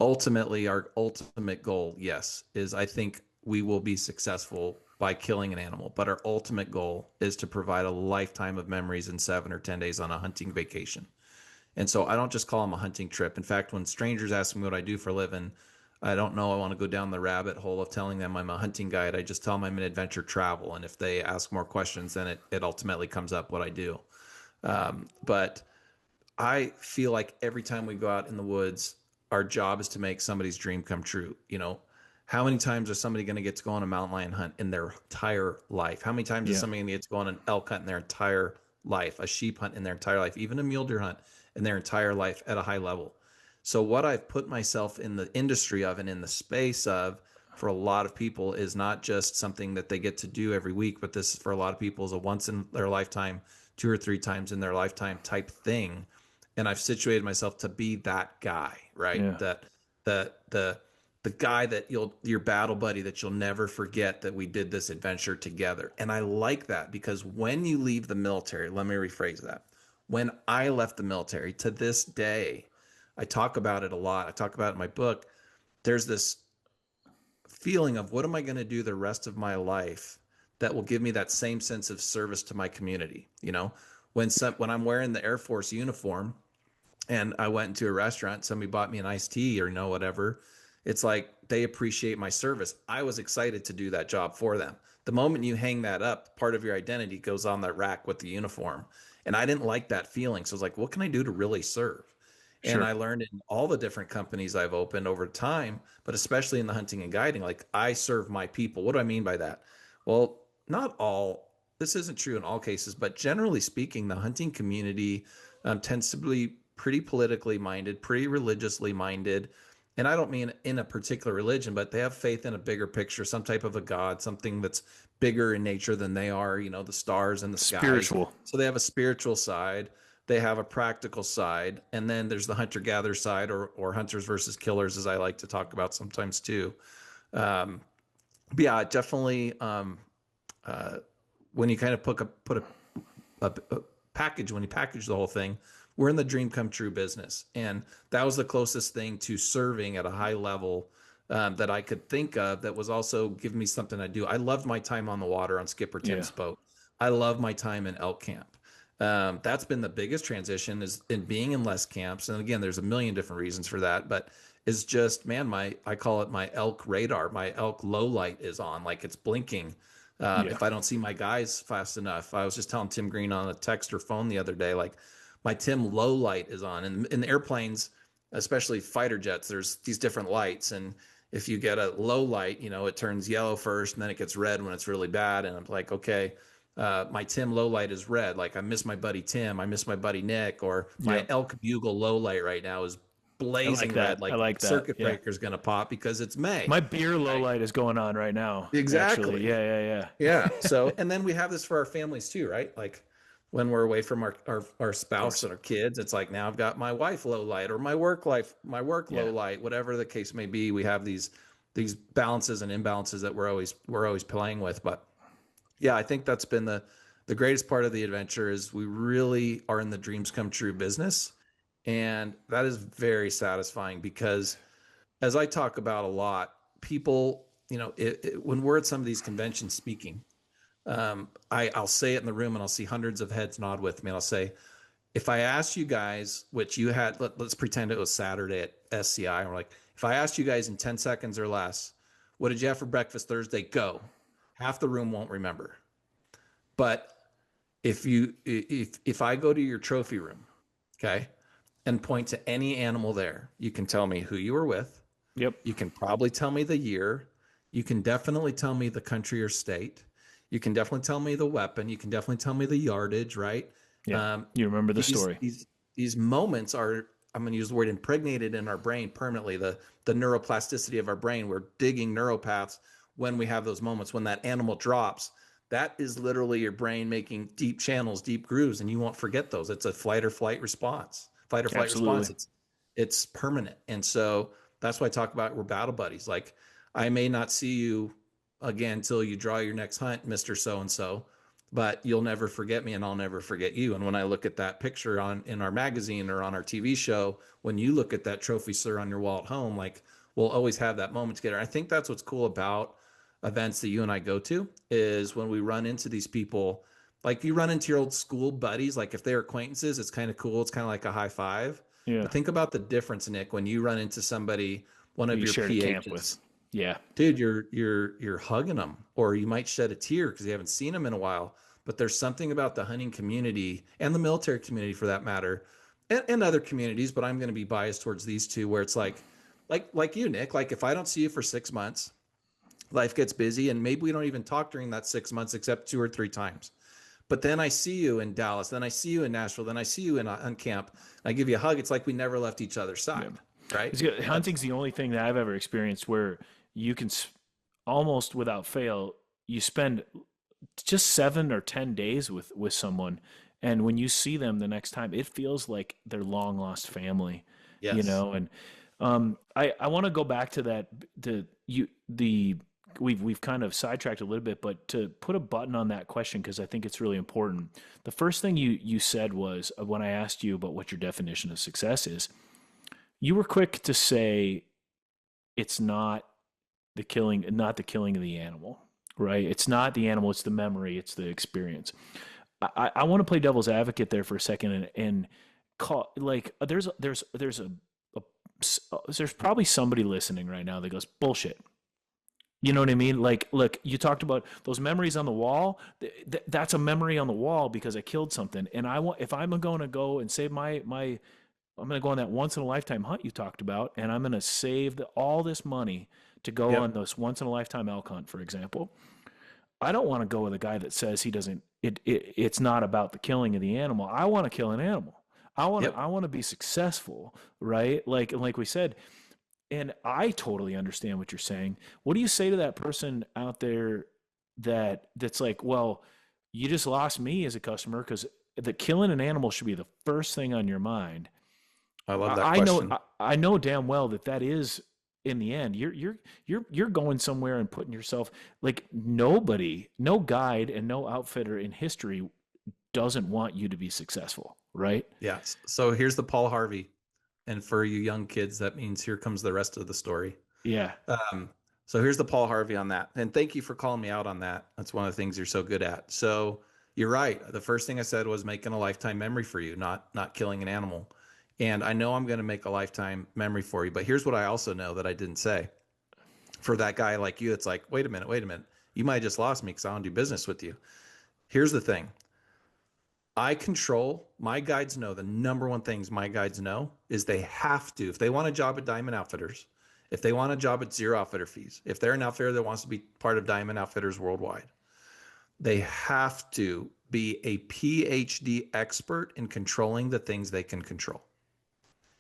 Ultimately, our ultimate goal, yes, is I think we will be successful by killing an animal. But our ultimate goal is to provide a lifetime of memories in 7 or 10 days on a hunting vacation. And so I don't just call them a hunting trip. In fact, when strangers ask me what I do for a living, I don't know. I want to go down the rabbit hole of telling them I'm a hunting guide. I just tell them I'm an adventure travel. And if they ask more questions, then it ultimately comes up what I do. But I feel like every time we go out in the woods, our job is to make somebody's dream come true. You know, how many times is somebody going to get to go on a mountain lion hunt in their entire life? How many times is Yeah. somebody going to get to go on an elk hunt in their entire life, a sheep hunt in their entire life, even a mule deer hunt in their entire life at a high level? So what I've put myself in the industry of and in the space of for a lot of people is not just something that they get to do every week, but this for a lot of people is a once in their lifetime, 2 or 3 times in their lifetime type thing. And I've situated myself to be that guy, right? Yeah. That the guy that your battle buddy that you'll never forget that we did this adventure together. And I like that because when you leave the military, let me rephrase that. When I left the military to this day, I talk about it a lot. I talk about it in my book. There's this feeling of what am I going to do the rest of my life that will give me that same sense of service to my community. You know, when I'm wearing the Air Force uniform and I went into a restaurant, somebody bought me an iced tea or whatever, it's like they appreciate my service. I was excited to do that job for them. The moment you hang that up, part of your identity goes on that rack with the uniform. And I didn't like that feeling. So I was like, what can I do to really serve? And Sure. I learned in all the different companies I've opened over time, but especially in the hunting and guiding, like I serve my people. What do I mean by that? Well, not all, this isn't true in all cases, but generally speaking, the hunting community tends to be pretty politically minded, pretty religiously minded. And I don't mean in a particular religion, but they have faith in a bigger picture, some type of a God, something that's bigger in nature than they are, the stars and the sky. Spiritual. So they have a spiritual side, they have a practical side, and then there's the hunter gatherer side, or hunters versus killers, as I like to talk about sometimes too. Um, but yeah, definitely. When you kind of put a package, when you package the whole thing, we're in the dream come true business, and that was the closest thing to serving at a high level that I could think of. That was also giving me something to do. I loved my time on the water on Skipper Yeah. Tim's boat. I love my time in elk camp. That's been the biggest transition is in being in less camps. And again, there's a million different reasons for that, but it's just, man, I call it my elk radar. My elk low light is on, like it's blinking. Yeah. If I don't see my guys fast enough, I was just telling Tim Green on a text or phone the other day, like my Tim low light is on. And in the airplanes, especially fighter jets, there's these different lights. And if you get a low light, it turns yellow first and then it gets red when it's really bad. And I'm like, okay, my Tim low light is red. Like I miss my buddy Tim, I miss my buddy Nick, or my Yeah. elk bugle low light right now is I like blazing that. red. I Like like that. circuit Yeah. breaker's going to pop because it's May. My beer low Right? light is going on right now. Actually. Exactly. Yeah. Yeah. Yeah. Yeah. So, and then we have this for our families too, right? Like when we're away from our Of spouse course. and our kids, it's like now I've got my wife low light or my work Yeah. low light, whatever the case may be. We have these balances and imbalances that we're always playing with. But yeah, I think that's been the greatest part of the adventure is we really are in the dreams come true business. And that is very satisfying because as I talk about a lot, people, when we're at some of these conventions speaking, I'll say it in the room and I'll see hundreds of heads nod with me. And I'll say, if I asked you guys, which you had, let's pretend it was Saturday at SCI, and we're like, if I asked you guys in 10 seconds or less, what did you have for breakfast Thursday? Go. Half the room won't remember. But if I go to your trophy room, okay, and point to any animal there, you can tell me who you were with. Yep. You can probably tell me the year. You can definitely tell me the country or state. You can definitely tell me the weapon. You can definitely tell me the yardage, right? Yeah. Um, You remember the these, story. these these moments are, I'm going to use the word impregnated in our brain permanently. The neuroplasticity of our brain. We're digging neuropaths when we have those moments. When that animal drops, that is literally your brain making deep channels, deep grooves, and you won't forget those. It's a fight or flight response. Fight or flight Absolutely. response. It's permanent, and so that's why I talk about we're battle buddies. Like I may not see you again until you draw your next hunt, Mister So and So, but you'll never forget me, and I'll never forget you. And when I look at that picture in our magazine or on our TV show, when you look at that trophy sir on your wall at home, like we'll always have that moment together. I think that's what's cool about events that you and I go to is when we run into these people, like you run into your old school buddies, like if they're acquaintances, it's kind of cool. It's kind of like a high five. Yeah. But think about the difference, Nick, when you run into somebody, one of You your shared a camp with. PHs, Yeah. dude, you're hugging them, or you might shed a tear because you haven't seen them in a while. But there's something about the hunting community and the military community, for that matter, and other communities, but I'm going to be biased towards these two where it's like you, Nick, like if I don't see you for 6 months, life gets busy and maybe we don't even talk during that 6 months except 2 or 3 times. But then I see you in Dallas, then I see you in Nashville, then I see you on camp, and I give you a hug. It's like we never left each other's side, right? Hunting's the only thing that I've ever experienced where you can almost without fail, you spend just 7 or 10 days with someone, and when you see them the next time, it feels like their long lost family, Yes. And I want to go back to that. We've kind of sidetracked a little bit, but to put a button on that question because I think it's really important. The first thing you said was when I asked you about what your definition of success is, you were quick to say it's not the killing of the animal, right? It's not the animal, it's the memory, it's the experience. I want to play devil's advocate there for a second and call like there's probably somebody listening right now that goes bullshit. You know what I mean? Like, look, you talked about those memories on the wall. That's a memory on the wall because I killed something. And if I'm going to go and save I'm going to go on that once in a lifetime hunt you talked about, and I'm going to save all this money to go on this once in a lifetime elk hunt, for example. I don't want to go with a guy that says he doesn't. It's not about the killing of the animal. I want to kill an animal. I want to be successful, right? Like we said. And I totally understand what you're saying. What do you say to that person out there that's like, well, you just lost me as a customer because the killing an animal should be the first thing on your mind. I love that question. I know damn well that is in the end. You're going somewhere and putting yourself like nobody, no guide and no outfitter in history doesn't want you to be successful, right? Yes. So here's the Paul Harvey. And for you young kids, that means here comes the rest of the story. Yeah. So here's the Paul Harvey on that. And thank you for calling me out on that. That's one of the things you're so good at. So you're right. The first thing I said was making a lifetime memory for you, not killing an animal. And I know I'm going to make a lifetime memory for you. But here's what I also know that I didn't say. For that guy like you, it's like, wait a minute. You might have just lost me because I don't do business with you. Here's the thing. My guides know the number one things my guides know is they have to, if they want a job at Diamond Outfitters, if they want a job at zero outfitter fees, if they're an outfitter that wants to be part of Diamond Outfitters worldwide, they have to be a PhD expert in controlling the things they can control.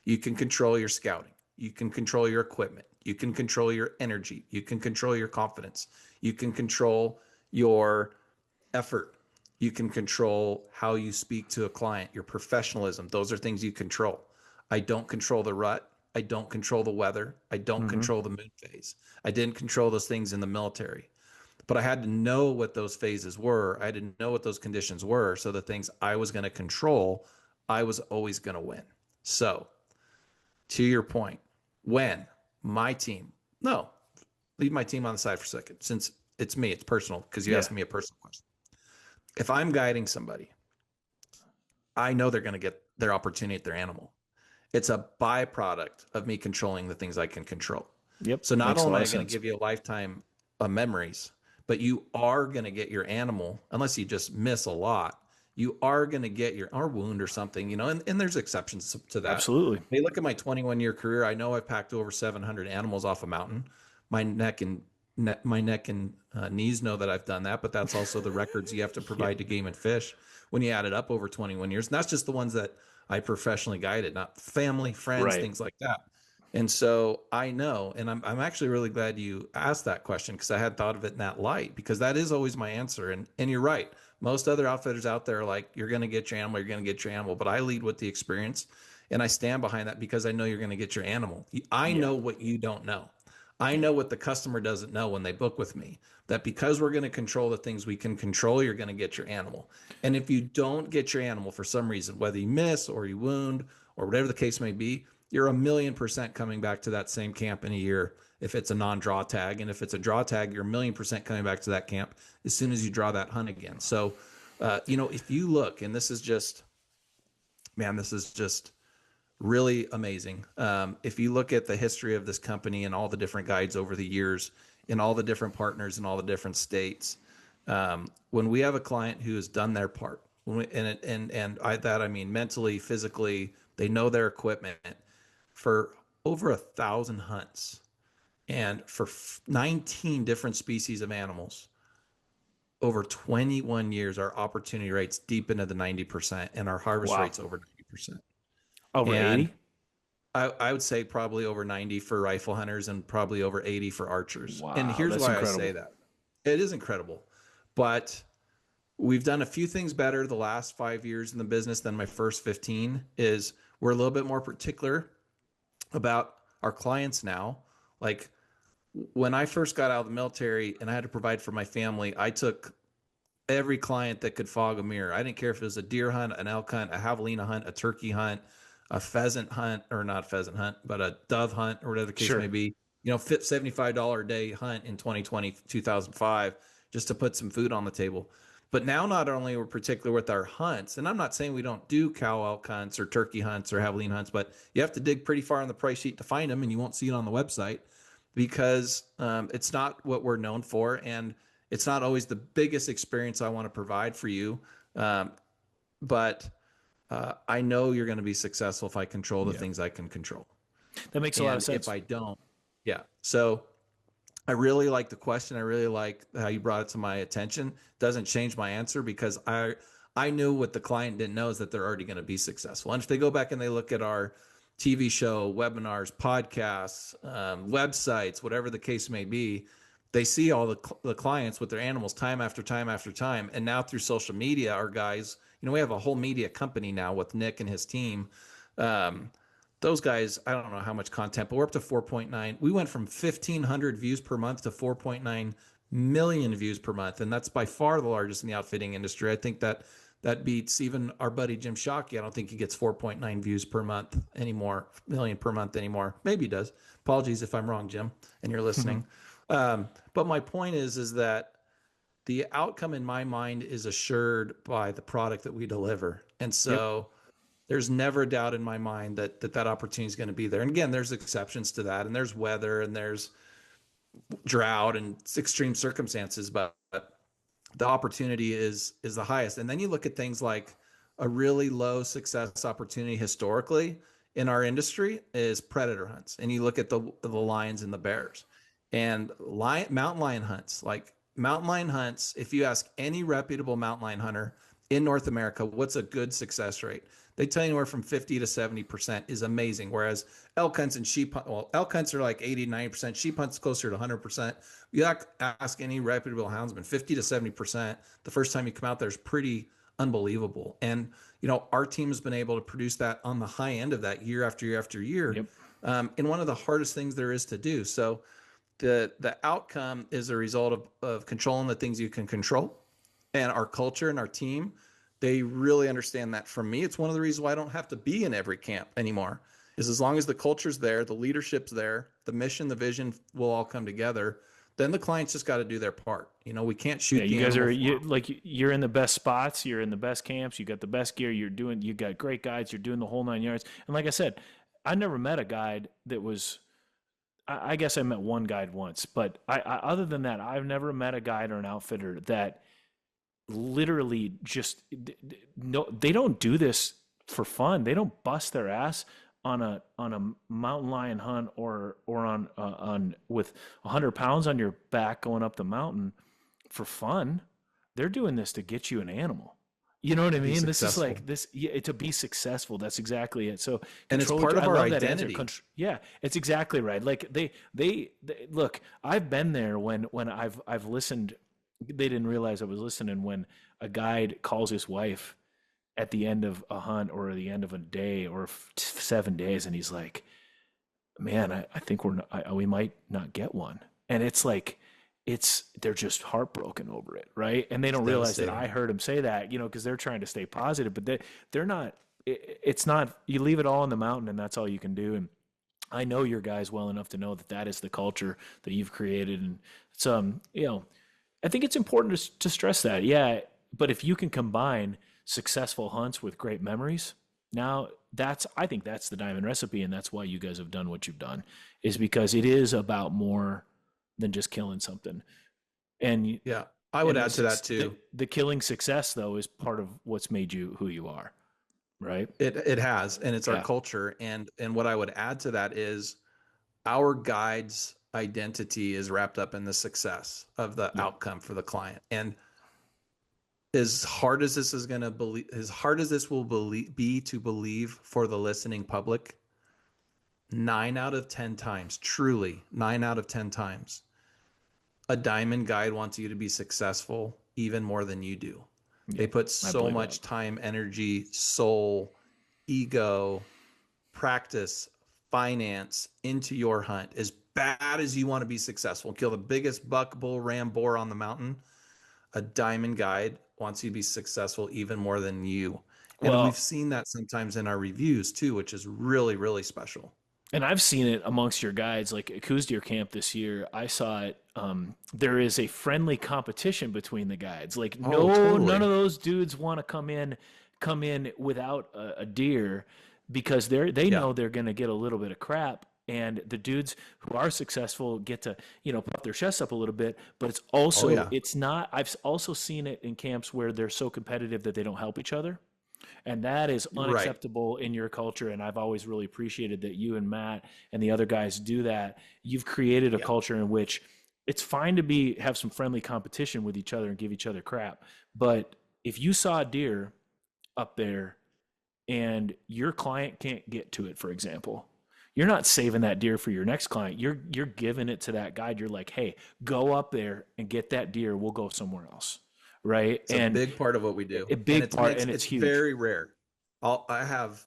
You can control your scouting. You can control your equipment. You can control your energy. You can control your confidence. You can control your effort. You can control how you speak to a client, your professionalism. Those are things you control. I don't control the rut. I don't control the weather. I don't control the moon phase. I didn't control those things in the military. But I had to know what those phases were. I didn't know what those conditions were. So the things I was going to control, I was always going to win. So to your point, when my team, no, leave my team on the side for a second. Since it's me, it's personal because you asked me a personal question. If I'm guiding somebody, I know they're going to get their opportunity at their animal. It's a byproduct of me controlling the things I can control. Yep. So not only am I going to give you a lifetime of memories, but you are going to get your animal, unless you just miss a lot, you are going to get your wound or something, and there's exceptions to that. Absolutely. Hey, look at my 21-year career. I know I've packed over 700 animals off a mountain. My neck and knees know that I've done that, but that's also the records you have to provide to Game and Fish when you add it up over 21 years. And that's just the ones that I professionally guided, not family, friends, things like that. And so I know, and I'm actually really glad you asked that question because I had thought of it in that light, because that is always my answer. And you're right. Most other outfitters out there are like, you're going to get your animal, but I lead with the experience and I stand behind that because I know you're going to get your animal. I know what you don't know. I know what the customer doesn't know when they book with me, that because we're going to control the things we can control, you're going to get your animal. And if you don't get your animal for some reason, whether you miss or you wound or whatever the case may be, you're 1,000,000% coming back to that same camp in a year if it's a non-draw tag. And if it's a draw tag, you're 1,000,000% coming back to that camp as soon as you draw that hunt again. So, if you look, and this is just really amazing. If you look at the history of this company and all the different guides over the years and all the different partners in all the different states, when we have a client who has done their part, I mean mentally, physically, They know their equipment for over 1,000 hunts and for 19 different species of animals. Over 21 years, our opportunity rates deep into the 90% and our harvest Wow. rates over 90%. Over And 80? I would say probably over 90 for rifle hunters and probably over 80 for archers. And Wow, here's that's why I incredible. say that. It is incredible. But we've done a few things better the last 5 years in the business than my first 15. Is we're a little bit more particular about our clients now. Like when I first got out of the military and I had to provide for my family, I took every client that could fog a mirror. I didn't care if it was a deer hunt, an elk hunt, a javelina hunt, a turkey hunt, a pheasant hunt, or not pheasant hunt, but a dove hunt, or whatever the case may Sure. be. Fit $75 a day hunt in 2020, 2005, just to put some food on the table. But now, not only are we particular with our hunts, and I'm not saying we don't do cow elk hunts or turkey hunts or javelina hunts, but you have to dig pretty far on the price sheet to find them, and you won't see it on the website because it's not what we're known for. And it's not always the biggest experience I want to provide for you. But I know you're going to be successful if I control the things I can control. That makes a lot of sense. If I don't, yeah. So I really like the question. I really like how you brought it to my attention. Doesn't change my answer because I knew what the client didn't know is that they're already going to be successful. And if they go back and they look at our TV show, webinars, podcasts, websites, whatever the case may be, they see all the clients with their animals time after time after time. And now through social media, our guys, we have a whole media company now with Nick and his team. Those guys, I don't know how much content, but we're up to 4.9. We went from 1,500 views per month to 4.9 million views per month. And that's by far the largest in the outfitting industry. I think that beats even our buddy Jim Shockey. I don't think he gets 4.9 views per month anymore, million per month anymore. Maybe he does. Apologies if I'm wrong, Jim, and you're listening. But my point is that the outcome in my mind is assured by the product that we deliver. And so there's never a doubt in my mind that opportunity is going to be there. And again, there's exceptions to that, and there's weather and there's drought and extreme circumstances, but the opportunity is the highest. And then you look at things like a really low success opportunity historically in our industry is predator hunts. And you look at the lions and the bears and mountain lion hunts. Like mountain lion hunts, if you ask any reputable mountain lion hunter in North America, what's a good success rate? They tell you anywhere from 50 to 70% is amazing. Whereas elk hunts and sheep, elk hunts are like 80, 90%. Sheep hunts closer to 100%. You ask any reputable houndsman, 50 to 70%, the first time you come out there is pretty unbelievable. And, our team has been able to produce that on the high end of that year after year after year. In one of the hardest things there is to do. So the outcome is a result of controlling the things you can control. And our culture and our team, they really understand that. From me, it's one of the reasons why I don't have to be in every camp anymore, is as long as the culture's there, the leadership's there, the mission, the vision will all come together. Then the clients just got to do their part. We can't shoot. Yeah, you guys are you're in the best spots, you're in the best camps, you got the best gear, you got great guides, you're doing the whole 9 yards. And like I said, I never met a guide that was. I guess I met one guide once, but I other than that, I've never met a guide or an outfitter that literally just no. They don't do this for fun. They don't bust their ass on a mountain lion hunt or on with 100 pounds on your back going up the mountain for fun. They're doing this to get you an animal. You know what I mean? This is like this, to be successful. That's exactly it. So, and it's part of our identity. Yeah, it's exactly right. Like they look. I've been there when I've listened. They didn't realize I was listening when a guide calls his wife at the end of a hunt or the end of a day or 7 days, and he's like, "Man, I think we might not get one." And it's like. They're just heartbroken over it, right? And they don't realize that I heard him say that, because they're trying to stay positive, but they're not. It's not. You leave it all in the mountain, and that's all you can do. And I know your guys well enough to know that is the culture that you've created, and it's I think it's important to stress that. Yeah, but if you can combine successful hunts with great memories, now I think that's the diamond recipe, and that's why you guys have done what you've done, is because it is about more than just killing something. And I would add to that too. The killing success though is part of what's made you who you are. right? It has, and it's our Yeah. culture. And what I would add to that is our guide's identity is wrapped up in the success of the Yep. outcome for the client. And as hard as this is going to believe, as hard as this will be to believe for the listening public, 9 out of 10 times, truly 9 out of 10 times, a diamond guide wants you to be successful even more than you do. They Yep. put I so believe that. much time, energy, soul, ego, practice, finance into your hunt. As bad as you want to be successful, kill the biggest buck, bull, ram, boar on the mountain, a diamond guide wants you to be successful even more than you. And we've Well, seen that sometimes in our reviews too, which is really, really special. and I've seen it amongst your guides, like at Coos Deer Camp this year. I saw it. There is a friendly competition between the guides. Like Oh, no, none totally. of those dudes want to come in without a deer because they Yeah. know they're going to get a little bit of crap. And the dudes who are successful get to puff their chests up a little bit. But Oh, yeah. it's not. I've also seen it in camps where they're so competitive that they don't help each other. And that is Right. unacceptable in your culture. And I've always really appreciated that you and Matt and the other guys do that. You've created a Yeah. culture in which it's fine to have some friendly competition with each other and give each other crap. But if you saw a deer up there and your client can't get to it, for example, you're not saving that deer for your next client. You're giving it to that guide. You're like, hey, go up there and get that deer. We'll go somewhere else. Right. It's a And big part of what we do. a And big part, and it's it's huge. very rare. I have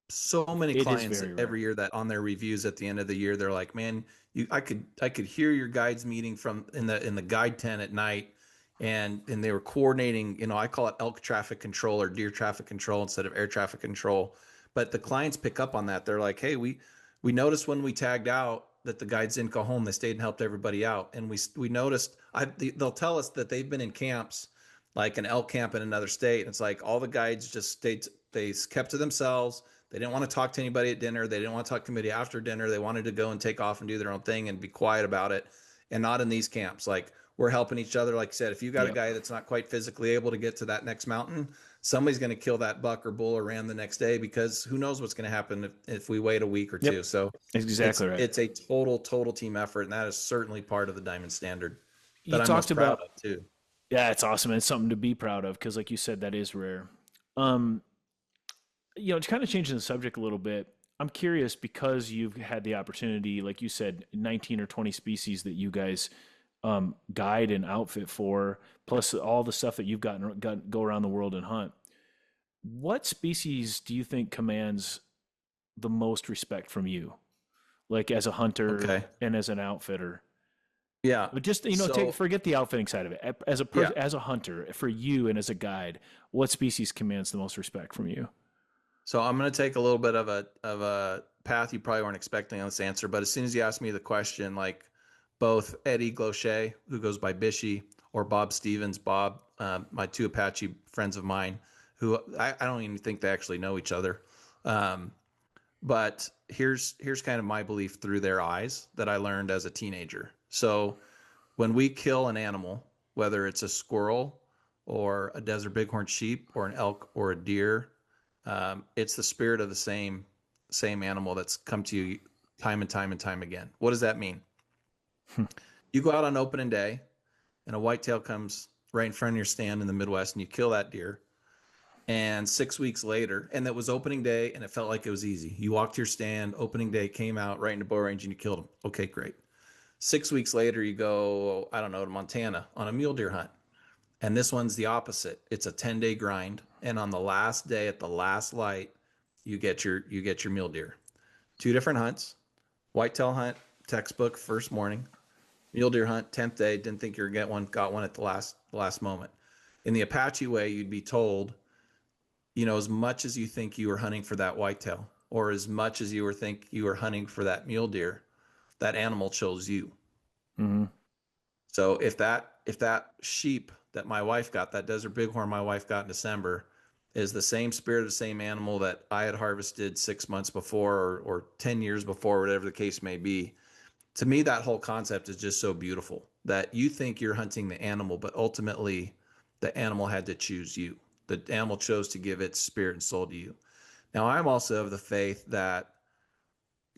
so many It is clients very rare. every year that on their reviews at the end of the year, they're like, man, I could hear your guides meeting from in the guide tent at night. And they were coordinating, I call it elk traffic control or deer traffic control instead of air traffic control. But the clients pick up on that. They're like, hey, we noticed when we tagged out that the guides didn't go home. They stayed and helped everybody out. And we noticed they'll tell us that they've been in camps, like an elk camp in another state. And it's like all the guides just stayed, they kept to themselves. They didn't want to talk to anybody at dinner. They didn't want to talk to anybody after dinner. They wanted to go and take off and do their own thing and be quiet about it. And not in these camps. Like we're helping each other. Like I said, if you got a Yep. guy that's not quite physically able to get to that next mountain, somebody's going to kill that buck or bull or ram the next day because who knows what's going to happen if we wait a week or Yep. two. So Exactly right. it's a total team effort, and that is certainly part of the diamond standard You that I'm talked most proud about, of too. yeah, it's awesome. And it's something to be proud of because, like you said, that is rare. Um, to kind of change the subject a little bit, I'm curious because you've had the opportunity, like you said, 19 or 20 species that you guys guide and outfit for, plus all the stuff that you've got go around the world and hunt. What species do you think commands the most respect from you, like as a hunter Okay. and as an outfitter? Yeah. But just So forget the outfitting side of it. As a yeah. as a hunter, for you and as a guide, what species commands the most respect from you? So I'm going to take a little bit of a path you probably weren't expecting on this answer, but as soon as you asked me the question, like both Eddie Glochet, who goes by Bishy, or Bob Stevens, Bob, my two Apache friends of mine, who I don't even think they actually know each other. Um, but here's kind of my belief through their eyes that I learned as a teenager. So when we kill an animal, whether it's a squirrel or a desert bighorn sheep or an elk or a deer, it's the spirit of the same animal that's come to you time and time and time again. What does that mean? You go out on opening day and a whitetail comes right in front of your stand in the Midwest and you kill that deer. And 6 weeks later, and that was opening day and it felt like it was easy. You walked to your stand, opening day came out right into bow range and you killed him. Okay, great. 6 weeks later, you go, I don't know, to Montana on a mule deer hunt. And this one's the opposite. It's a 10-day grind. And on the last day at the last light, you get your mule deer. Two different hunts. Whitetail hunt, textbook, first morning. Mule deer hunt, 10th day, didn't think you were get one, got one at the last moment. In the Apache way, you'd be told, as much as you think you were hunting for that whitetail, or as much as think you were hunting for that mule deer, that animal chose you. Mm-hmm. So if that sheep that my wife got, that desert bighorn my wife got in December, is the same spirit of the same animal that I had harvested 6 months before or 10 years before, whatever the case may be, to me, that whole concept is just so beautiful that you think you're hunting the animal, but ultimately the animal had to choose you. The animal chose to give its spirit and soul to you. Now, I'm also of the faith that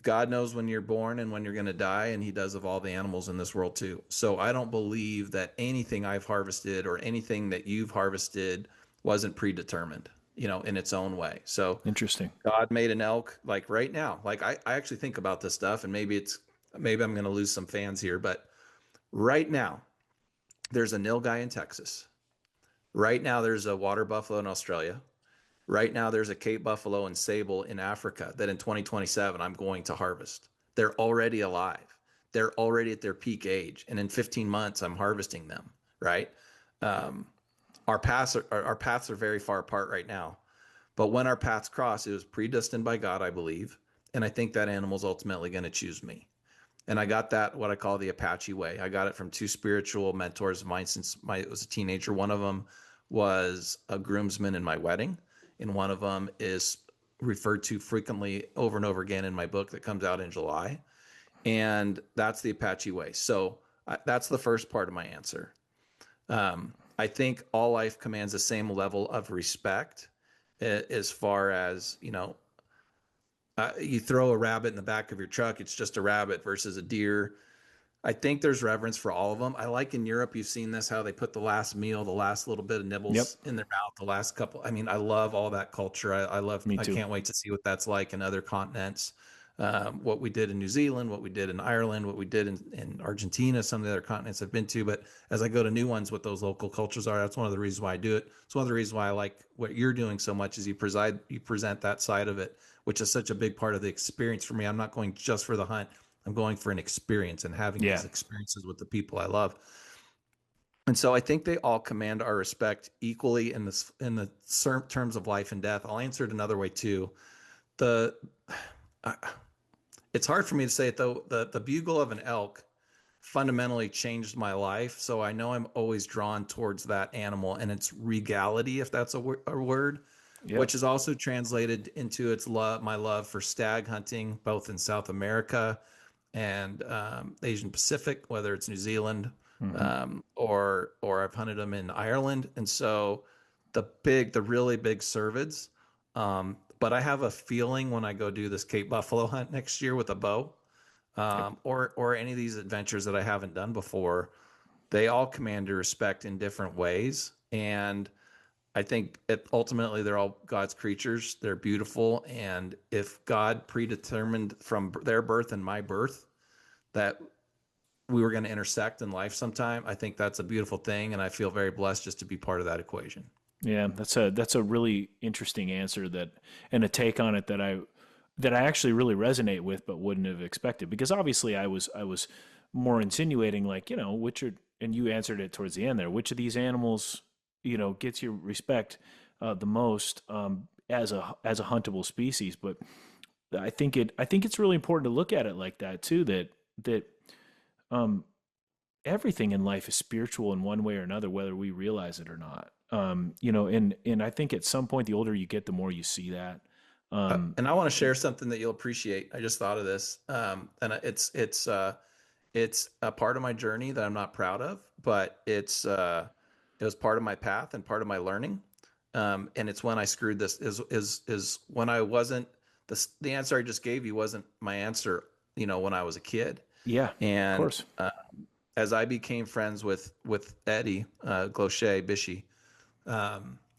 God knows when you're born and when you're going to die, and he does of all the animals in this world too. So I don't believe that anything I've harvested or anything that you've harvested wasn't predetermined, in its own way. So Interesting. God made an elk like right now. Like I actually think about this stuff, and maybe I'm going to lose some fans here, but right now there's a nilgai in Texas. Right now there's a water buffalo in Australia. Right now, there's a Cape buffalo and sable in Africa that in 2027 I'm going to harvest. They're already alive. They're already at their peak age, and in 15 months I'm harvesting them. Right? Our paths are very far apart right now, but when our paths cross, it was predestined by God, I believe, and I think that animal's ultimately going to choose me. And I got that what I call the Apache way. I got it from two spiritual mentors of mine since I was a teenager. One of them was a groomsman in my wedding, and one of them is referred to frequently over and over again in my book that comes out in July. And that's the Apache way. So that's the first part of my answer. I think all life commands the same level of respect as far as, you throw a rabbit in the back of your truck, it's just a rabbit versus a deer. I think there's reverence for all of them. I like in Europe, you've seen this, how they put the last meal, the last little bit of nibbles in their mouth, the last couple. I mean, I love all that culture. I can't wait to see what that's like in other continents. What we did in New Zealand, what we did in Ireland, what we did in Argentina, some of the other continents I've been to. But as I go to new ones, what those local cultures are, that's one of the reasons why I do it. It's one of the reasons why I like what you're doing so much is you present that side of it, which is such a big part of the experience for me. I'm not going just for the hunt. I'm going for an experience and having these experiences with the people I love. And so I think they all command our respect equally in the terms of life and death. I'll answer it another way too. It's hard for me to say it though. The bugle of an elk fundamentally changed my life. So I know I'm always drawn towards that animal and its regality, if that's a word. Which is also translated into my love for stag hunting, both in South America and Asian Pacific, whether it's New Zealand or I've hunted them in Ireland. And so the really big cervids. But I have a feeling when I go do this Cape buffalo hunt next year with a bow, or any of these adventures that I haven't done before, they all command your respect in different ways. And I think ultimately they're all God's creatures. They're beautiful. And if God predetermined from their birth and my birth that we were going to intersect in life sometime, I think that's a beautiful thing. And I feel very blessed just to be part of that equation. Yeah, that's a really interesting answer and a take on it that I actually really resonate with, but wouldn't have expected, because obviously I was more insinuating like, and you answered it towards the end there, which of these animals, gets your respect the most as a huntable species. But I think it's really important to look at it like that too, that everything in life is spiritual in one way or another, whether we realize it or not. And I think at some point, the older you get, the more you see that. And I want to share something that you'll appreciate. I just thought of this, and it's a part of my journey that I'm not proud of, but it was part of my path and part of my learning. And it's when I screwed this is when I wasn't the answer I just gave you wasn't my answer, when I was a kid. Yeah. And of course. As I became friends with Eddie Glochet Bishy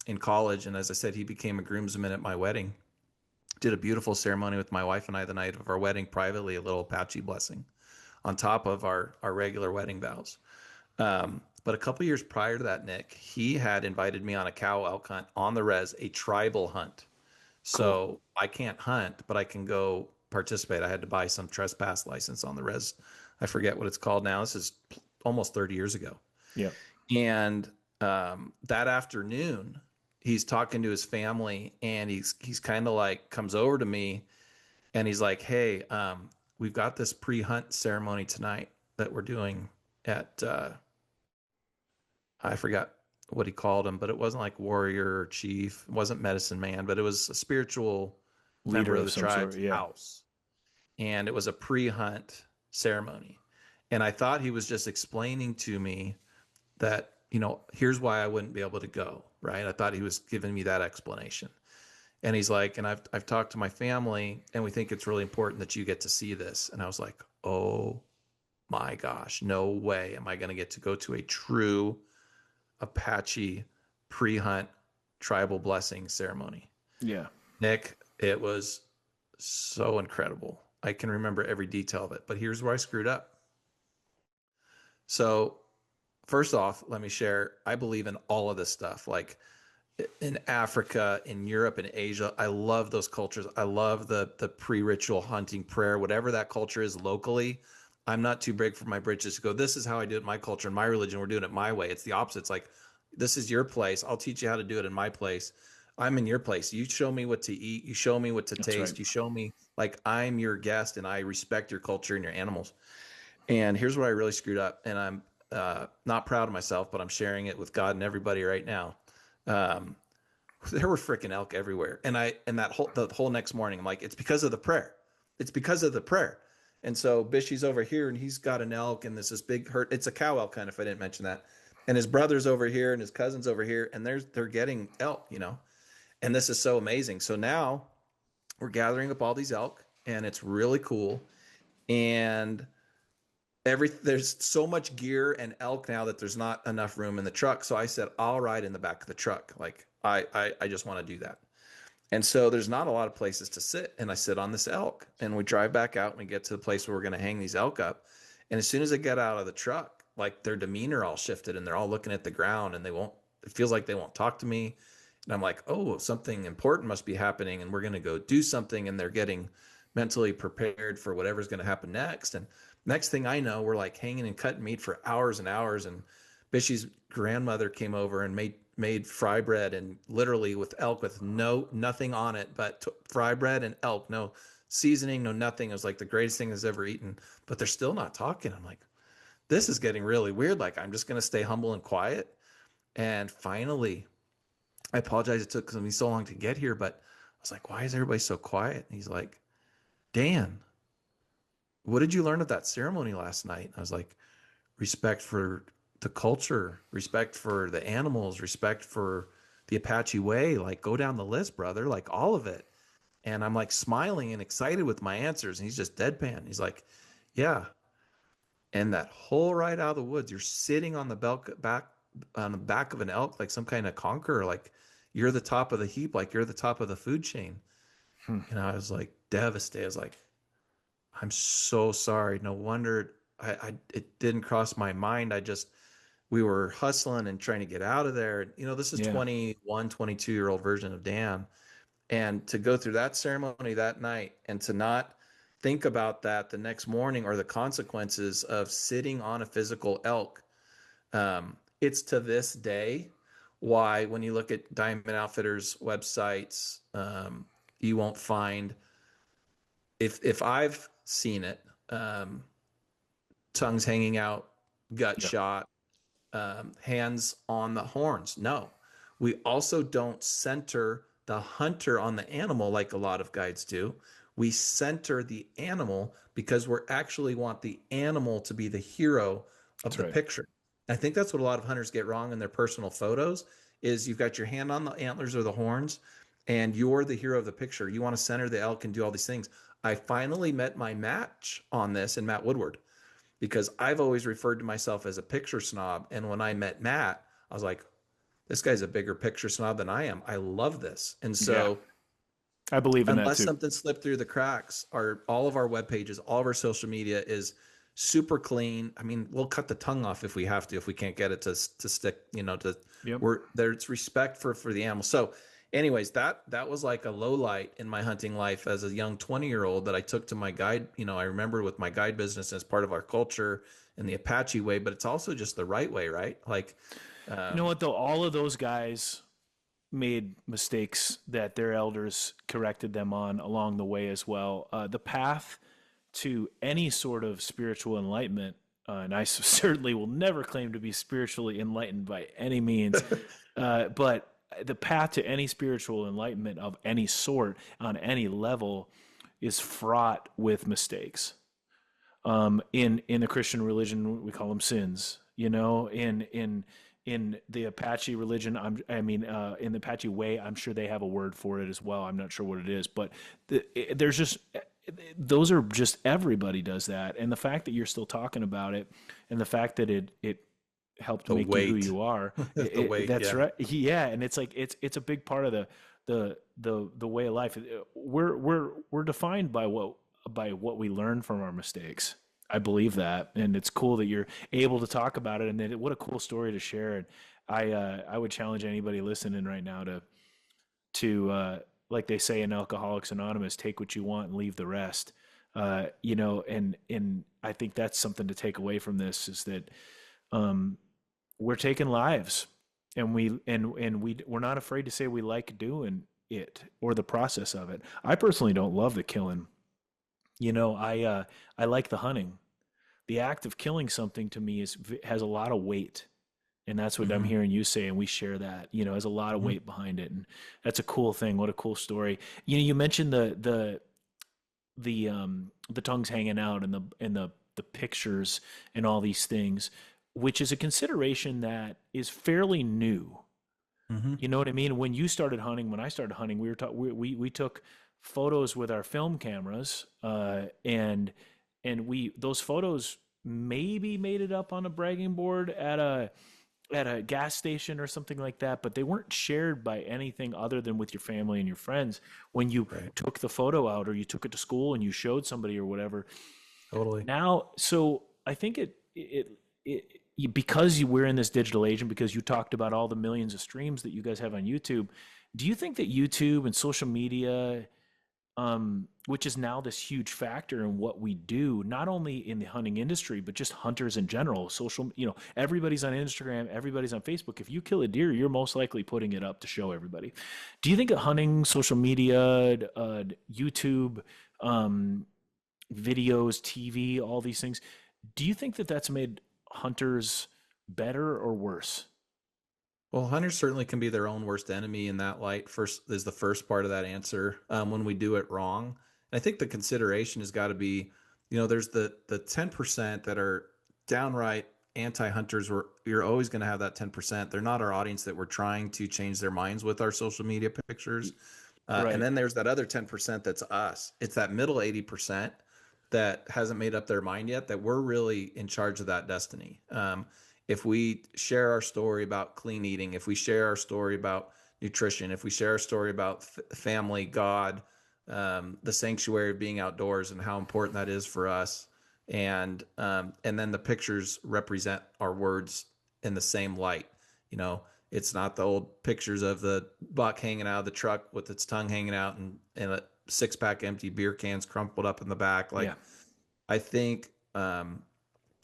in college, and as I said, he became a groomsman at my wedding. Did a beautiful ceremony with my wife and I the night of our wedding privately, a little Apache blessing on top of our regular wedding vows. But a couple years prior to that, Nick, he had invited me on a cow elk hunt on the res, a tribal hunt. So cool. I can't hunt, but I can go participate. I had to buy some trespass license on the res. I forget what it's called now. This is almost 30 years ago. Yeah. And that afternoon, he's talking to his family, and he's kind of like comes over to me, and he's like, "Hey, we've got this pre-hunt ceremony tonight that we're doing at I forgot what he called him, but it wasn't like warrior or chief. It wasn't medicine man, but it was a spiritual leader member of the tribe's yeah. house. And it was a pre-hunt ceremony. And I thought he was just explaining to me that, here's why I wouldn't be able to go, right? I thought he was giving me that explanation. And he's like, and I've talked to my family, and we think it's really important that you get to see this. And I was like, oh my gosh, no way am I going to get to go to a true Apache pre-hunt tribal blessing ceremony. Yeah. Nick, it was so incredible. I can remember every detail of it, but here's where I screwed up. So first off, let me share, I believe in all of this stuff. Like in Africa, in Europe, in Asia, I love those cultures. I love the pre-ritual hunting prayer, whatever that culture is locally. I'm not too big for my britches to go, this is how I do it in my culture, in my religion. We're doing it my way. It's the opposite. It's like, this is your place. I'll teach you how to do it in my place. I'm in your place. You show me what to eat. You show me what to taste. Right. You show me, like, I'm your guest and I respect your culture and your animals. And here's where I really screwed up. And I'm not proud of myself, but I'm sharing it with God and everybody right now. There were freaking elk everywhere. And the whole next morning, I'm like, it's because of the prayer. It's because of the prayer. And so Bishy's over here and he's got an elk and there's this big herd. It's a cow elk kind of, if I didn't mention that. And his brother's over here and his cousin's over here and they're getting elk, you know, and this is so amazing. So now we're gathering up all these elk and it's really cool. And there's so much gear and elk now that there's not enough room in the truck. So I said, I'll ride in the back of the truck. Like I just want to do that. And so there's not a lot of places to sit. And I sit on this elk and we drive back out and we get to the place where we're going to hang these elk up. And as soon as I get out of the truck, like their demeanor all shifted and they're all looking at the ground and it feels like they won't talk to me. And I'm like, oh, something important must be happening and we're going to go do something. And they're getting mentally prepared for whatever's going to happen next. And next thing I know, we're like hanging and cutting meat for hours and hours. And Bishy's grandmother came over and made fry bread and literally with elk with nothing on it, but fry bread and elk, no seasoning, no nothing. It was like the greatest thing I've ever eaten, but they're still not talking. I'm like, this is getting really weird. Like, I'm just going to stay humble and quiet. And finally, I apologize. It took me so long to get here, but I was like, why is everybody so quiet? And he's like, Dan, what did you learn at that ceremony last night? I was like, respect for the culture, respect for the animals, respect for the Apache way. Like, go down the list, brother, like all of it. And I'm like smiling and excited with my answers. And he's just deadpan. He's like, yeah. And that whole ride out of the woods, you're sitting on the back of an elk, like some kind of conqueror, like you're the top of the heap, like you're the top of the food chain. And I was like devastated. I was like, I'm so sorry. No wonder it didn't cross my mind. We were hustling and trying to get out of there. You know, this is 21, 22-year-old version of Dan. And to go through that ceremony that night and to not think about that the next morning or the consequences of sitting on a physical elk. It's to this day why when you look at Diamond Outfitters websites, you won't find, if I've seen it, tongues hanging out, gut shot, hands on the horns. No, we also don't center the hunter on the animal like a lot of guides do. We center the animal because we actually want the animal to be the hero of the picture. And I think that's what a lot of hunters get wrong in their personal photos is you've got your hand on the antlers or the horns and you're the hero of the picture. You want to center the elk and do all these things. I finally met my match on this in Matt Woodward because I've always referred to myself as a picture snob. And when I met Matt, I was like, this guy's a bigger picture snob than I am. I love this. And so I believe in that too. Unless something slipped through the cracks, all of our web pages, all of our social media is super clean. I mean, we'll cut the tongue off if we have to, if we can't get it to stick, you know, there's respect for the animal. So anyways, that was like a low light in my hunting life as a young 20-year-old that I took to my guide. You know, I remember with my guide business as part of our culture in the Apache way, but it's also just the right way, right? Like, you know what though? All of those guys made mistakes that their elders corrected them on along the way as well. The path to any sort of spiritual enlightenment, and I certainly will never claim to be spiritually enlightened by any means, but the path to any spiritual enlightenment of any sort on any level is fraught with mistakes. In the Christian religion, we call them sins. You know, in in the Apache religion, in the Apache way, I'm sure they have a word for it as well. I'm not sure what it is, but there's just those are just everybody does that, and the fact that you're still talking about it, and the fact that it helped The make you who weight, you are, the weight. that's Yeah. right. Yeah, and it's like it's a big part of the way of life. We're defined by what we learn from our mistakes. I believe that, and it's cool that you're able to talk about it. And then what a cool story to share. And I would challenge anybody listening right now to like they say in Alcoholics Anonymous, take what you want and leave the rest. And I think that's something to take away from this is that um, we're taking lives, and we're not afraid to say we like doing it or the process of it. I personally don't love the killing. I like the hunting. The act of killing something to me has a lot of weight, and that's what I'm Hmm. hearing you say, and we share that. Has a lot of Hmm. weight behind it, and that's a cool thing. What a cool story. You mentioned the tongues hanging out and the pictures and all these things, which is a consideration that is fairly new. Hmm. You know what I mean? When you started hunting, when I started hunting, we took photos with our film cameras, and we those photos maybe made it up on a bragging board at a gas station or something like that, but they weren't shared by anything other than with your family and your friends. When you Right. took the photo out or you took it to school and you showed somebody or whatever, Totally. now, so I think because we're in this digital age and because you talked about all the millions of streams that you guys have on YouTube, do you think that YouTube and social media, which is now this huge factor in what we do, not only in the hunting industry, but just hunters in general, everybody's on Instagram, everybody's on Facebook. If you kill a deer, you're most likely putting it up to show everybody. Do you think that hunting, social media, YouTube, um, videos, TV, all these things. Do you think that that's made hunters better or worse? Well, hunters certainly can be their own worst enemy in that light. First is the first part of that answer, when we do it wrong. And I think the consideration has got to be, there's the 10% that are downright anti-hunters. Where you're always going to have that 10%. They're not our audience that we're trying to change their minds with our social media pictures. And Right. then there's that other 10% that's us. It's that middle 80% that hasn't made up their mind yet, that we're really in charge of that destiny. If we share our story about clean eating, if we share our story about nutrition, if we share our story about family, God, the sanctuary of being outdoors and how important that is for us, and then the pictures represent our words in the same light. You know, it's not the old pictures of the buck hanging out of the truck with its tongue hanging out and a six-pack empty beer cans crumpled up in the back. Like, Yeah. I think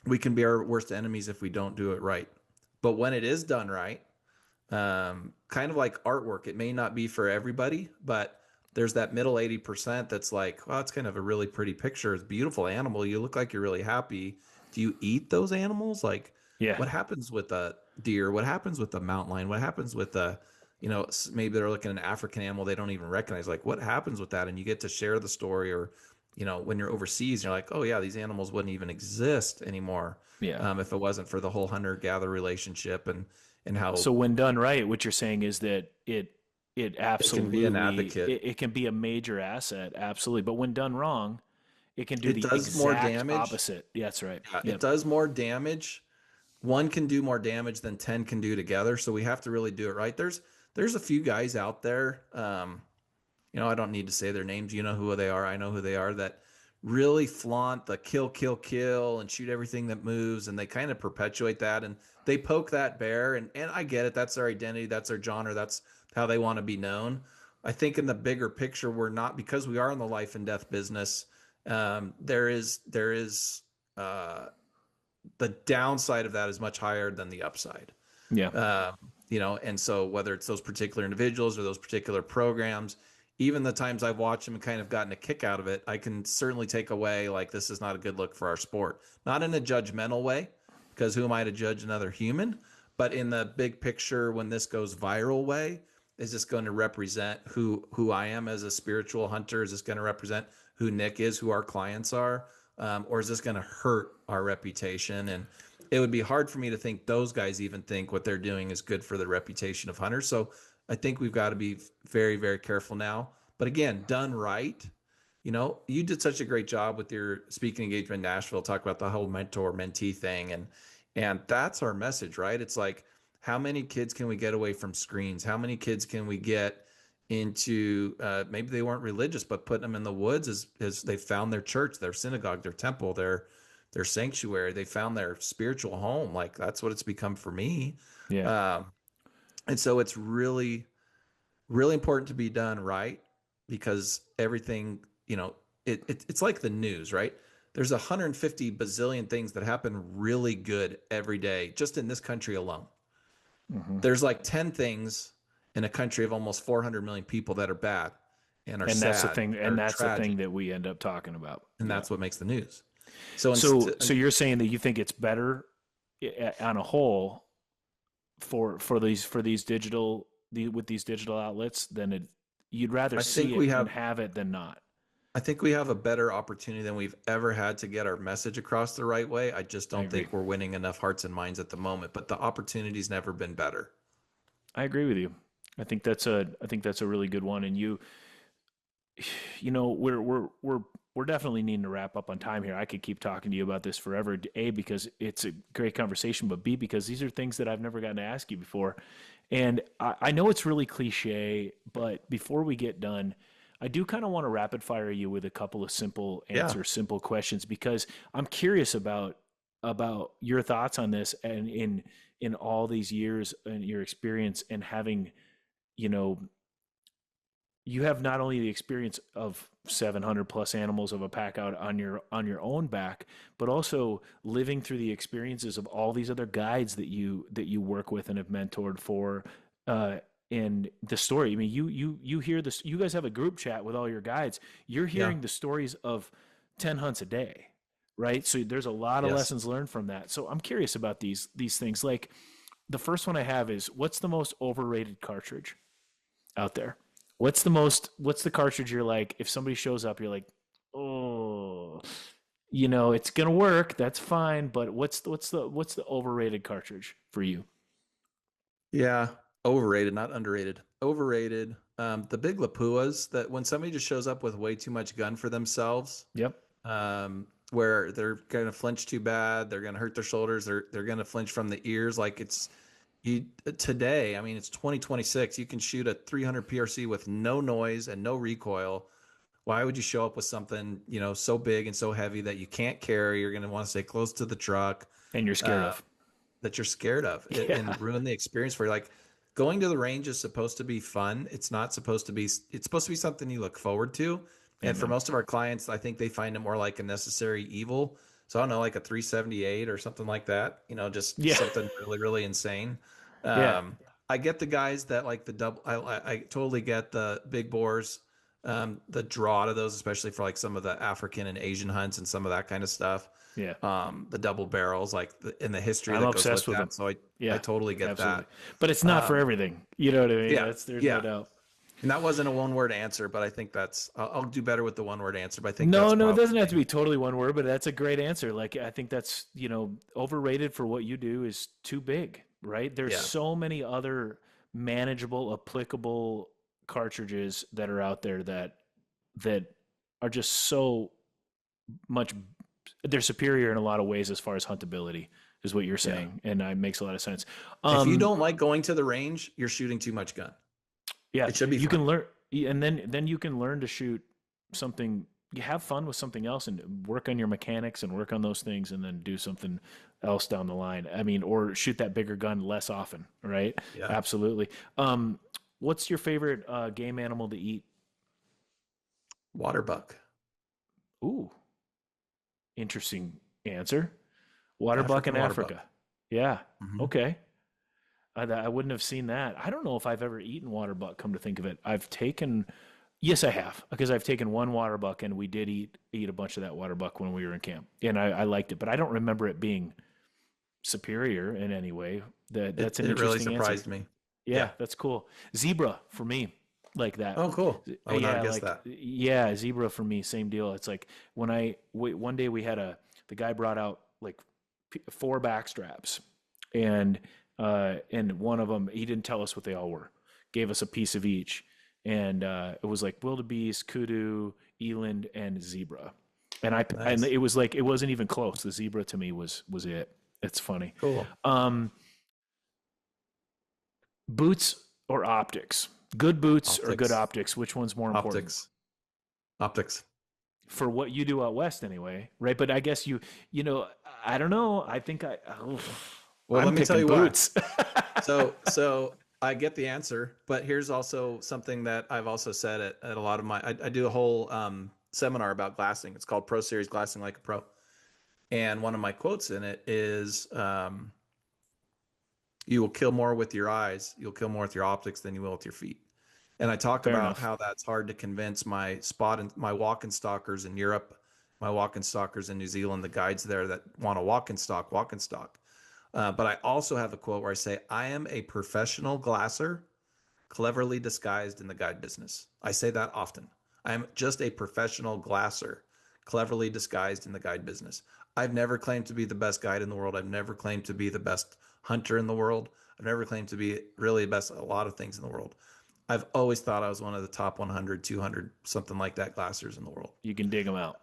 we can be our worst enemies if we don't do it right. But when it is done right, kind of like artwork, it may not be for everybody, but there's that middle 80% that's like, well, it's kind of a really pretty picture. It's a beautiful animal. You look like you're really happy. Do you eat those animals? Like, Yeah. what happens with a deer? What happens with a mountain lion? What happens with a, maybe they're looking at an African animal they don't even recognize. Like, what happens with that? And you get to share the story, or, when you're overseas, you're like, oh yeah, these animals wouldn't even exist anymore, Yeah. if it wasn't for the whole hunter-gatherer relationship and how So when done right, what you're saying is that it it can be an absolutely advocate. it can be a major asset, absolutely. But when done wrong, it can do It the does more exact damage. opposite. Yeah, that's right. Yeah, it Yep. does more damage. One can do more damage than 10 can do together. So we have to really do it right. There's a few guys out there. I don't need to say their names. You know who they are. I know who they are, that really flaunt the kill, kill, kill and shoot everything that moves. And they kind of perpetuate that, and they poke that bear. And I get it. That's their identity. That's their genre. That's how they want to be known. I think in the bigger picture, we're not, because we are in the life and death business. There is the downside of that is much higher than the upside. Yeah. And so whether it's those particular individuals or those particular programs, even the times I've watched them and kind of gotten a kick out of it, I can certainly take away, like, this is not a good look for our sport. Not in a judgmental way, because who am I to judge another human? But in the big picture, when this goes viral way, is this going to represent who I am as a spiritual hunter? Is this going to represent who Nick is, who our clients are? Or is this going to hurt our reputation? And it would be hard for me to think those guys even think what they're doing is good for the reputation of hunters. So I think we've got to be very, very careful now. But again, done right, you did such a great job with your speaking engagement in Nashville, talk about the whole mentor mentee thing. And that's our message, right? It's like, how many kids can we get away from screens? How many kids can we get into, maybe they weren't religious, but putting them in the woods as they found their church, their synagogue, their temple, their sanctuary. They found their spiritual home. Like, that's what it's become for me. Yeah. And so it's really, really important to be done right, because everything, it's like the news, right? There's 150 bazillion things that happen really good every day, just in this country alone. There's like 10 things in a country of almost 400 million people that are bad and are sad. That's the thing. And that's tragic. the thing that we end up talking about. And that's what makes the news. So you're saying that you think it's better on a whole for these digital outlets than you'd rather see it and have it than not. I think we have a better opportunity than we've ever had to get our message across the right way. I just don't think we're winning enough hearts and minds at the moment, but the opportunity's never been better. I agree with you. I think that's a really good one. And we're definitely needing to wrap up on time here. I could keep talking to you about this forever. A, because it's a great conversation, but B, because these are things that I've never gotten to ask you before. And I know it's really cliche, but before we get done, I do kind of want to rapid fire you with a couple of simple answers, simple questions, because I'm curious about your thoughts on this, and in all these years and your experience, and having, you have not only the experience of 700 plus animals of a pack out on your own back, but also living through the experiences of all these other guides that you work with and have mentored for, and the story. I mean, you hear this, you guys have a group chat with all your guides. You're hearing the stories of 10 hunts a day, right? So there's a lot of lessons learned from that. So I'm curious about these things. Like, the first one I have is, what's the most overrated cartridge out there? What's the cartridge you're like, if somebody shows up, you're like, oh, it's going to work. That's fine. But what's the overrated cartridge for you? Yeah. Overrated, not underrated. Overrated. The big Lapuas, that when somebody just shows up with way too much gun for themselves. Yep. Where they're going to flinch too bad, they're going to hurt their shoulders, they're going to flinch from the ears. Like, today, I mean, it's 2026. You can shoot a 300 PRC with no noise and no recoil. Why would you show up with something, so big and so heavy that you can't carry? You're going to want to stay close to the truck, and you're scared of. That you're scared of, and ruin the experience for you. Like, going to the range is supposed to be fun. It's supposed to be something you look forward to. And for most of our clients, I think they find it more like a necessary evil. So I don't know, like a 378 or something like that, something really, really insane. I get the guys that like the double, I totally get the big bores, the draw to those, especially for like some of the African and Asian hunts and some of that kind of stuff. Yeah. The double barrels, like in the history I'm that goes obsessed with with that. them. So I totally get that. But it's not for everything. You know what I mean? Yeah. There's no doubt. And that wasn't a one-word answer, but I think I'll do better with the one-word answer. But I think no, it doesn't have to be totally one word, but that's a great answer. Like, I think that's, overrated for what you do is too big, right? There's so many other manageable, applicable cartridges that are out there that are just so much, they're superior in a lot of ways as far as huntability is what you're saying. And it makes a lot of sense. If you don't like going to the range, you're shooting too much gun. Yeah, it should be. You can learn, and then you can learn to shoot something. You have fun with something else and work on your mechanics and work on those things, and then do something else down the line. I mean, or shoot that bigger gun less often, right? Yeah, absolutely. What's your favorite game animal to eat? Water buck. Ooh, interesting answer. Water buck in Africa. Buck. Yeah. Mm-hmm. Okay. I wouldn't have seen that. I don't know if I've ever eaten water buck, come to think of it. Yes, I have, because I've taken one water buck, and we did eat a bunch of that water buck when we were in camp, and I liked it, but I don't remember it being superior in any way. That's an interesting answer. It really surprised me. Yeah, that's cool. Zebra for me, like that. Oh, cool. I would not guess that. Yeah, zebra for me, same deal. It's like when one day we had the guy brought out like 4 back straps, and one of them, he didn't tell us what they all were. Gave us a piece of each, and it was like wildebeest, kudu, eland, and zebra. And Nice. it was like it wasn't even close. The zebra to me was it. It's funny. Cool. Boots or optics? Good boots or good Optics. optics? Which one's more important? Optics. For what you do out west anyway, right? But I guess I don't know. I think Well, I'm let me tell picking you boots. So I get the answer, but here's also something that I've also said at a lot of I do a whole seminar about glassing. It's called Pro Series Glassing Like a Pro. And one of my quotes in it is, you will kill more with your eyes. You'll kill more with your optics than you will with your feet. And I talk Fair about enough. how that's hard to convince my walk-in stalkers in Europe, my walk-in stalkers in New Zealand, the guides there that want to walk in stock. But I also have a quote where I say, I am a professional glasser, cleverly disguised in the guide business. I say that often. I'm just a professional glasser, cleverly disguised in the guide business. I've never claimed to be the best guide in the world. I've never claimed to be the best hunter in the world. I've never claimed to be really the best at a lot of things in the world. I've always thought I was one of the top 100, 200, something like that glassers in the world. You can dig them out.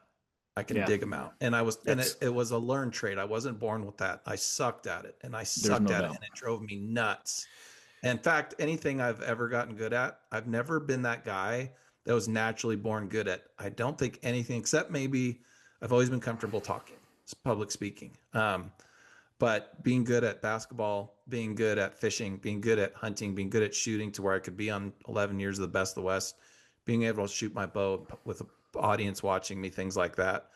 I can Yeah. dig them out. And it was a learned trade. I wasn't born with that. I sucked at it, and I sucked no at it, doubt. and it drove me nuts. In fact, anything I've ever gotten good at, I've never been that guy that was naturally born good at. I don't think anything except maybe I've always been comfortable talking, public speaking. But being good at basketball, being good at fishing, being good at hunting, being good at shooting to where I could be on 11 years of the best of the West, being able to shoot my bow with an audience watching me, things like that.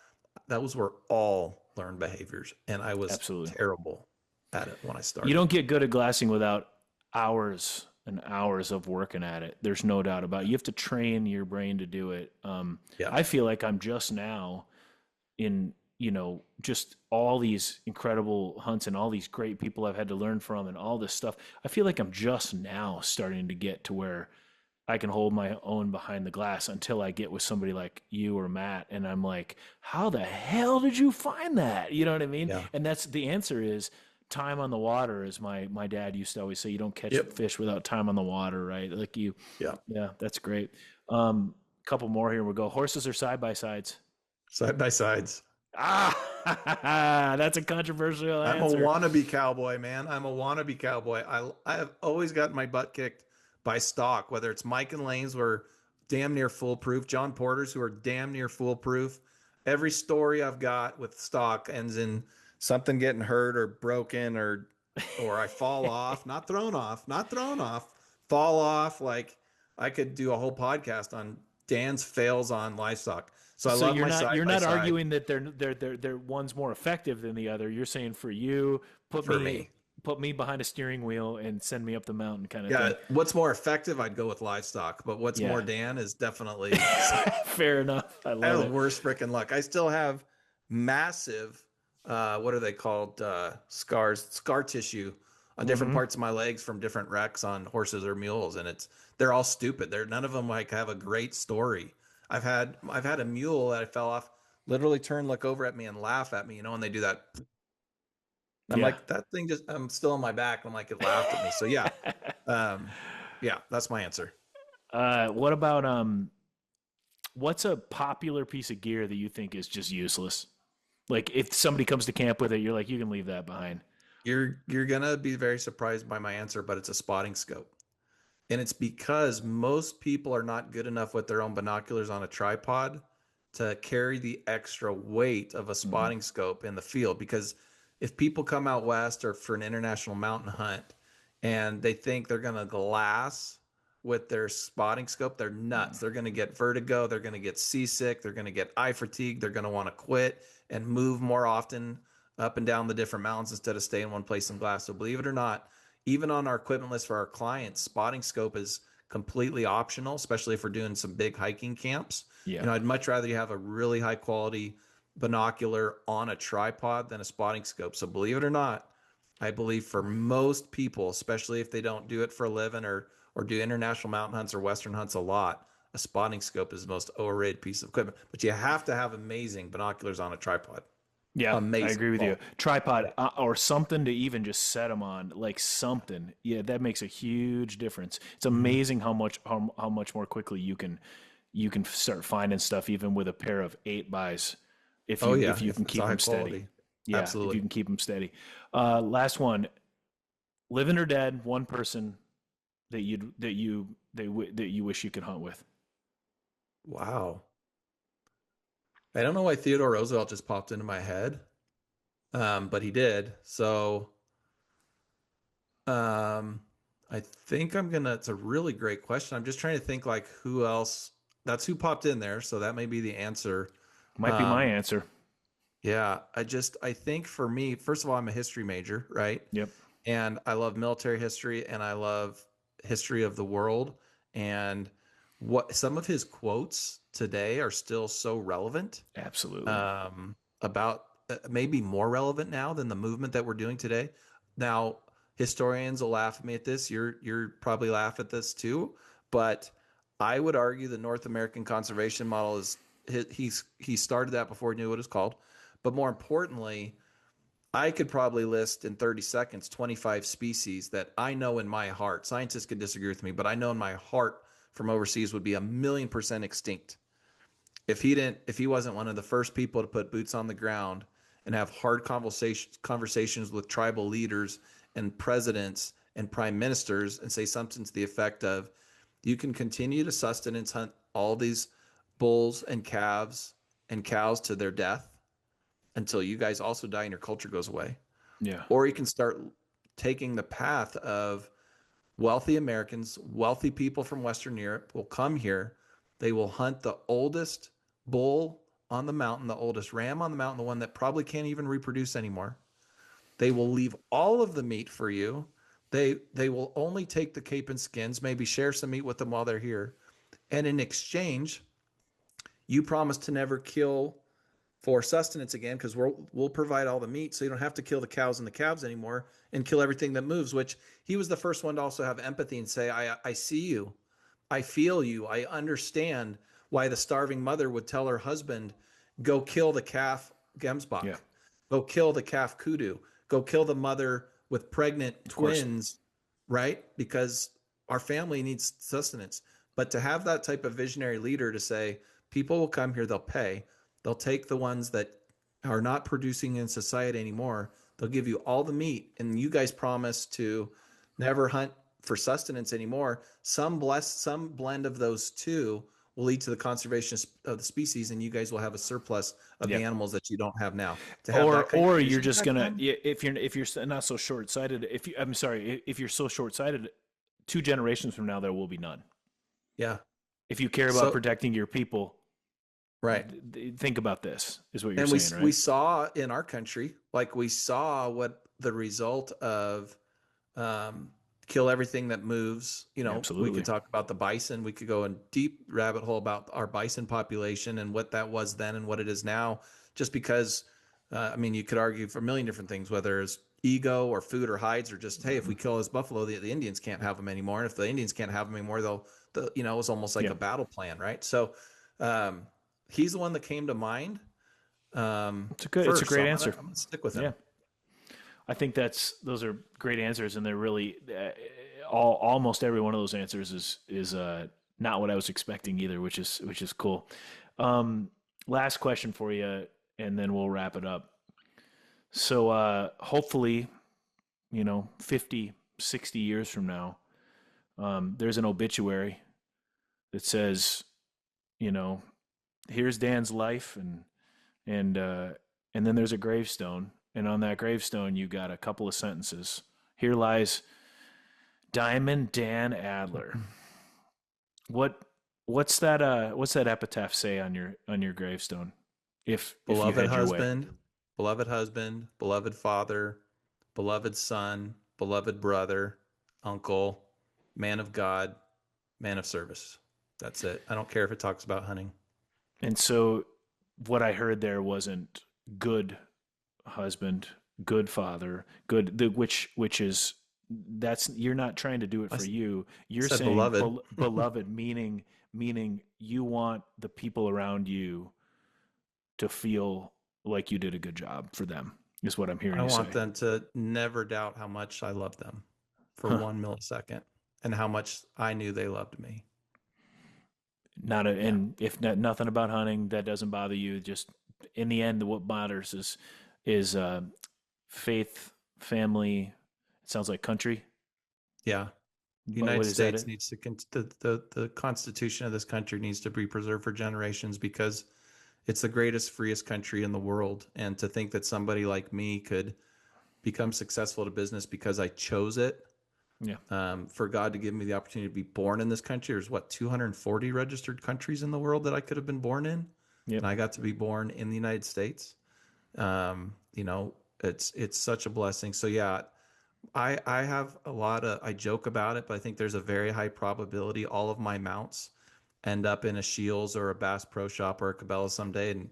Those were all learned behaviors. And I was Absolutely. terrible at it when I started. You don't get good at glassing without hours and hours of working at it. There's no doubt about it. You have to train your brain to do it. Yeah. I feel like I'm just now in, just all these incredible hunts and all these great people I've had to learn from and all this stuff. I feel like I'm just now starting to get to where I can hold my own behind the glass until I get with somebody like you or Matt. And I'm like, how the hell did you find that? You know what I mean? Yeah. And that's the answer is time on the water, as my dad used to always say. You don't catch Yep. fish without time on the water, right? Like Yeah. that's great. Couple more here. We'll go. Horses or side by sides? Side by sides. That's a controversial answer. I'm a wannabe cowboy, man. I'm a wannabe cowboy. I have always gotten my butt kicked by stock, whether it's Mike and Lane's who are damn near foolproof, John Porter's who are damn near foolproof. Every story I've got with stock ends in something getting hurt or broken or I fall off, not thrown off, fall off. Like I could do a whole podcast on Dan's fails on livestock. So I love you're my not side you're by not side. arguing that they're one's more effective than the other. You're saying for you, put me behind a steering wheel and send me up the mountain kind of thing. What's more effective? I'd go with livestock, but what's more Dan is definitely fair enough. I I love have it. worse freaking luck. I still have massive, what are they called? Scar tissue on different parts of my legs from different wrecks on horses or mules, and they're all stupid. None of them like have a great story. I've had a mule that I fell off, literally turn, look over at me, and laugh at me. And they do that. I'm like, that thing I'm still on my back. I'm like, it laughed at me. So yeah, that's my answer. What about what's a popular piece of gear that you think is just useless? Like if somebody comes to camp with it, you're like, you can leave that behind. You're gonna be very surprised by my answer, but it's a spotting scope. And it's because most people are not good enough with their own binoculars on a tripod to carry the extra weight of a spotting scope in the field. Because if people come out west or for an international mountain hunt and they think they're going to glass with their spotting scope, they're nuts. They're going to get vertigo. They're going to get seasick. They're going to get eye fatigue. They're going to want to quit and move more often up and down the different mountains instead of stay in one place and glass. So believe it or not, even on our equipment list for our clients, spotting scope is completely optional, especially if we're doing some big hiking camps. Yeah. I'd much rather you have a really high quality binocular on a tripod than a spotting scope. So believe it or not, I believe for most people, especially if they don't do it for a living or do international mountain hunts or Western hunts a lot, a spotting scope is the most overrated piece of equipment. But you have to have amazing binoculars on a tripod. Yeah, I Amazing agree with you. pole. Tripod or something to even just set them on, like something. Yeah, that makes a huge difference. It's Hmm. amazing how much more quickly you can start finding stuff even with a pair of 8 bys Oh if yeah, you if can it's keep a high them steady. quality. Yeah, if you Absolutely. can keep them steady. Last one, living or dead, one person that you wish you could hunt with. Wow. I don't know why Theodore Roosevelt just popped into my head, but he did. So um, I think I'm gonna. It's a really great question. I'm just trying to think like who else. That's who popped in there, so that may be the answer. Might be my Um, answer. yeah, I think for me, first of all, I'm a history major, right? Yep, And I love military history and I love history of the world. And what some of his quotes today are still so relevant, absolutely. about maybe more relevant now than the movement that we're doing today. Now, historians will laugh at me at this. You're probably laugh at this too, but I would argue the North American conservation model is he started that before he knew what it was called. But more importantly, I could probably list in 30 seconds 25 species that I know in my heart. Scientists could disagree with me, but I know in my heart from overseas would be 1,000,000% extinct if he wasn't one of the first people to put boots on the ground and have hard conversations with tribal leaders and presidents and prime ministers and say something to the effect of, you can continue to sustenance hunt all these bulls and calves and cows to their death until you guys also die and your culture goes away, Yeah, or you can start taking the path of wealthy Americans, wealthy people from Western Europe will come here. They will hunt the oldest bull on the mountain, the oldest ram on the mountain, the one that probably can't even reproduce anymore. They will leave all of the meat for you. They will only take the cape and skins, maybe share some meat with them while they're here. And in exchange, you promise to never kill for sustenance again, because we'll provide all the meat, so you don't have to kill the cows and the calves anymore and kill everything that moves. Which he was the first one to also have empathy and say, I see you, I feel you, I understand why the starving mother would tell her husband, go kill the calf yeah, Gemsbach, go kill the calf kudu, go kill the mother with pregnant of course. twins, right? Because our family needs sustenance. But to have that type of visionary leader to say, people will come here, they'll pay, they'll take the ones that are not producing in society anymore, they'll give you all the meat, and you guys promise to never hunt for sustenance anymore. Some blend of those two will lead to the conservation of the species, and you guys will have a surplus of the Yep. animals that you don't have now. To have that kind of Or you're vision just back gonna then. if you're not so short sighted. If you I'm sorry if you're so short sighted, 2 generations from now there will be none. Yeah. If you care about So protecting your people, right. think about this. Is what you're And we saying, we right? saw in our country, like we saw what the result of, um, kill everything that moves. We could Absolutely. talk about the bison. We could go in deep rabbit hole about our bison population and what that was then and what it is now. Just because, I mean, you could argue for a million different things, whether it's ego or food or hides or just, hey, if we kill this buffalo, the Indians can't have them anymore. And if the Indians can't have them anymore, it was almost like Yeah. a battle plan, right? So, um, he's the one that came to mind, It's a first. So great I'm gonna answer. I'm gonna stick with Yeah. him. I think those are great answers, and they're really almost every one of those answers is not what I was expecting either, which is cool. Um, Last question for you, and then we'll wrap it up. So hopefully, 50, 60 years from now, there's an obituary that says, you know, here's Dan's life, and uh, and then there's a gravestone, and on that gravestone you got a couple of sentences. Here lies Diamond Dan Adler. What what's that epitaph say on your gravestone? If you Beloved had your way. husband, beloved husband, beloved father, beloved son, beloved brother, uncle, man of God, man of service. That's it. I don't care if it talks about hunting. And so what I heard there wasn't good husband, good father, which is that's you're not trying to do it I for you. You're said saying beloved. beloved, meaning you want the people around you to feel like you did a good job for them, is what I'm hearing I you want say. them to never doubt how much I love them for Huh. 1 millisecond and how much I knew they loved me. Yeah. And if nothing about hunting that doesn't bother you, just in the end, what matters is faith, family. It sounds like country. Yeah. The But United what is that? States needs to, the Constitution of this country needs to be preserved for generations because it's the greatest, freest country in the world. And to think that somebody like me could become successful at a business because I chose it, Yeah. for God to give me the opportunity to be born in this country. There's 240 registered countries in the world that I could have been born in. Yep. And I got to be born in the United States. You know, it's such a blessing. So yeah, I have a lot of, I joke about it, but I think there's a very high probability all of my mounts end up in a Shields or a Bass Pro Shop or a Cabela someday. And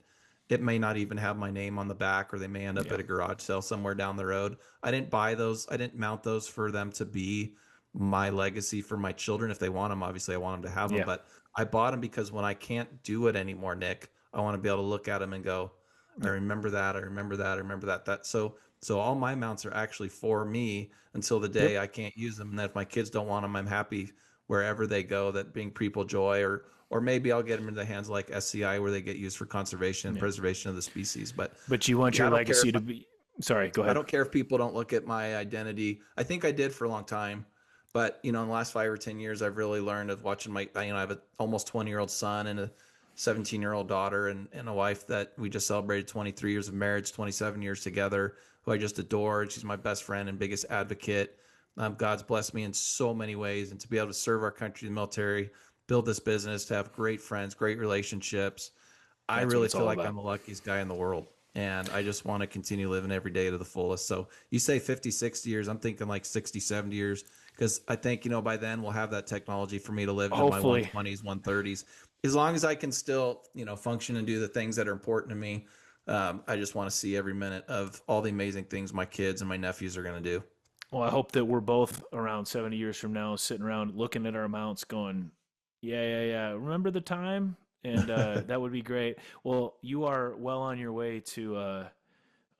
it may not even have my name on the back, or they may end up Yeah. at a garage sale somewhere down the road. I didn't buy those. I didn't mount those for them to be my legacy for my children. If they want them, obviously I want them to have them, Yeah. but I bought them because when I can't do it anymore, Nick, I want to be able to look at them and go, I Yep. remember that. I remember that. I remember that. So all my mounts are actually for me until the Yep. day I can't use them. And then if my kids don't want them, I'm happy wherever they go, that being People Joy, or maybe I'll get them into the hands like SCI where they get used for conservation and Yeah. preservation of the species. But But you want yeah, your I don't care legacy if to be. Sorry, go I ahead. don't care if people don't look at my identity. I think I did for a long time, but in the last 5 or 10 years, I've really learned of watching my. I have an almost 20-year-old son and a 17-year-old daughter, and a wife that we just celebrated 23 years of marriage, 27 years together, who I just adore. She's my best friend and biggest advocate. God's blessed me in so many ways, and to be able to serve our country, the military, build this business, to have great friends, great relationships. I That's what really it's feel all like about. I'm the luckiest guy in the world. And I just want to continue living every day to the fullest. So you say 50, 60 years, I'm thinking like 60, 70 years, because I think, by then we'll have that technology for me to live into my Hopefully. 120s, 130s. As long as I can still, function and do the things that are important to me. I just want to see every minute of all the amazing things my kids and my nephews are going to do. Well, I hope that we're both around 70 years from now sitting around looking at our amounts going, yeah, yeah, yeah. Remember the time? And that would be great. Well, you are well on your way to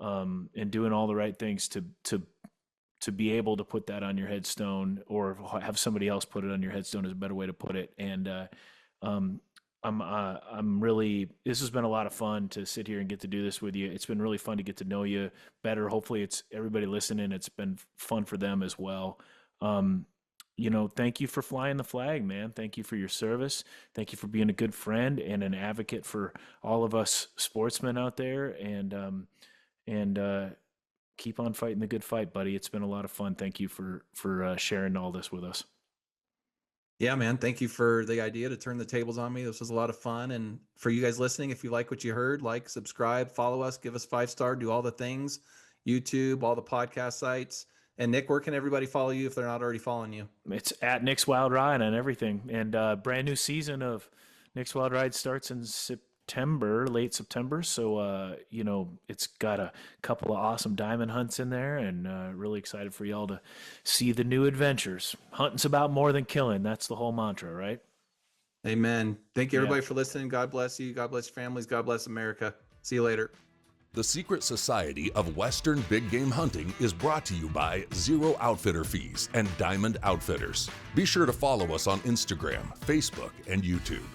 and doing all the right things to be able to put that on your headstone, or have somebody else put it on your headstone is a better way to put it. And um, I'm really, this has been a lot of fun to sit here and get to do this with you. It's been really fun to get to know you better. Hopefully it's everybody listening. It's been fun for them as well. Um, thank you for flying the flag, man. Thank you for your service. Thank you for being a good friend and an advocate for all of us sportsmen out there. And keep on fighting the good fight, buddy. It's been a lot of fun. Thank you for sharing all this with us. Yeah, man. Thank you for the idea to turn the tables on me. This was a lot of fun. And for you guys listening, if you like what you heard, like, subscribe, follow us, give us 5-star, do all the things, YouTube, all the podcast sites. And Nick, where can everybody follow you if they're not already following you? It's at Nick's Wild Ride and everything. And brand new season of Nick's Wild Ride starts in September, late September. So, it's got a couple of awesome diamond hunts in there, and really excited for y'all to see the new adventures. Hunting's about more than killing. That's the whole mantra, right? Amen. Thank you, Yeah. everybody, for listening. God bless you. God bless your families. God bless America. See you later. The Secret Society of Western Big Game Hunting is brought to you by Zero Outfitter Fees and Diamond Outfitters. Be sure to follow us on Instagram, Facebook, and YouTube.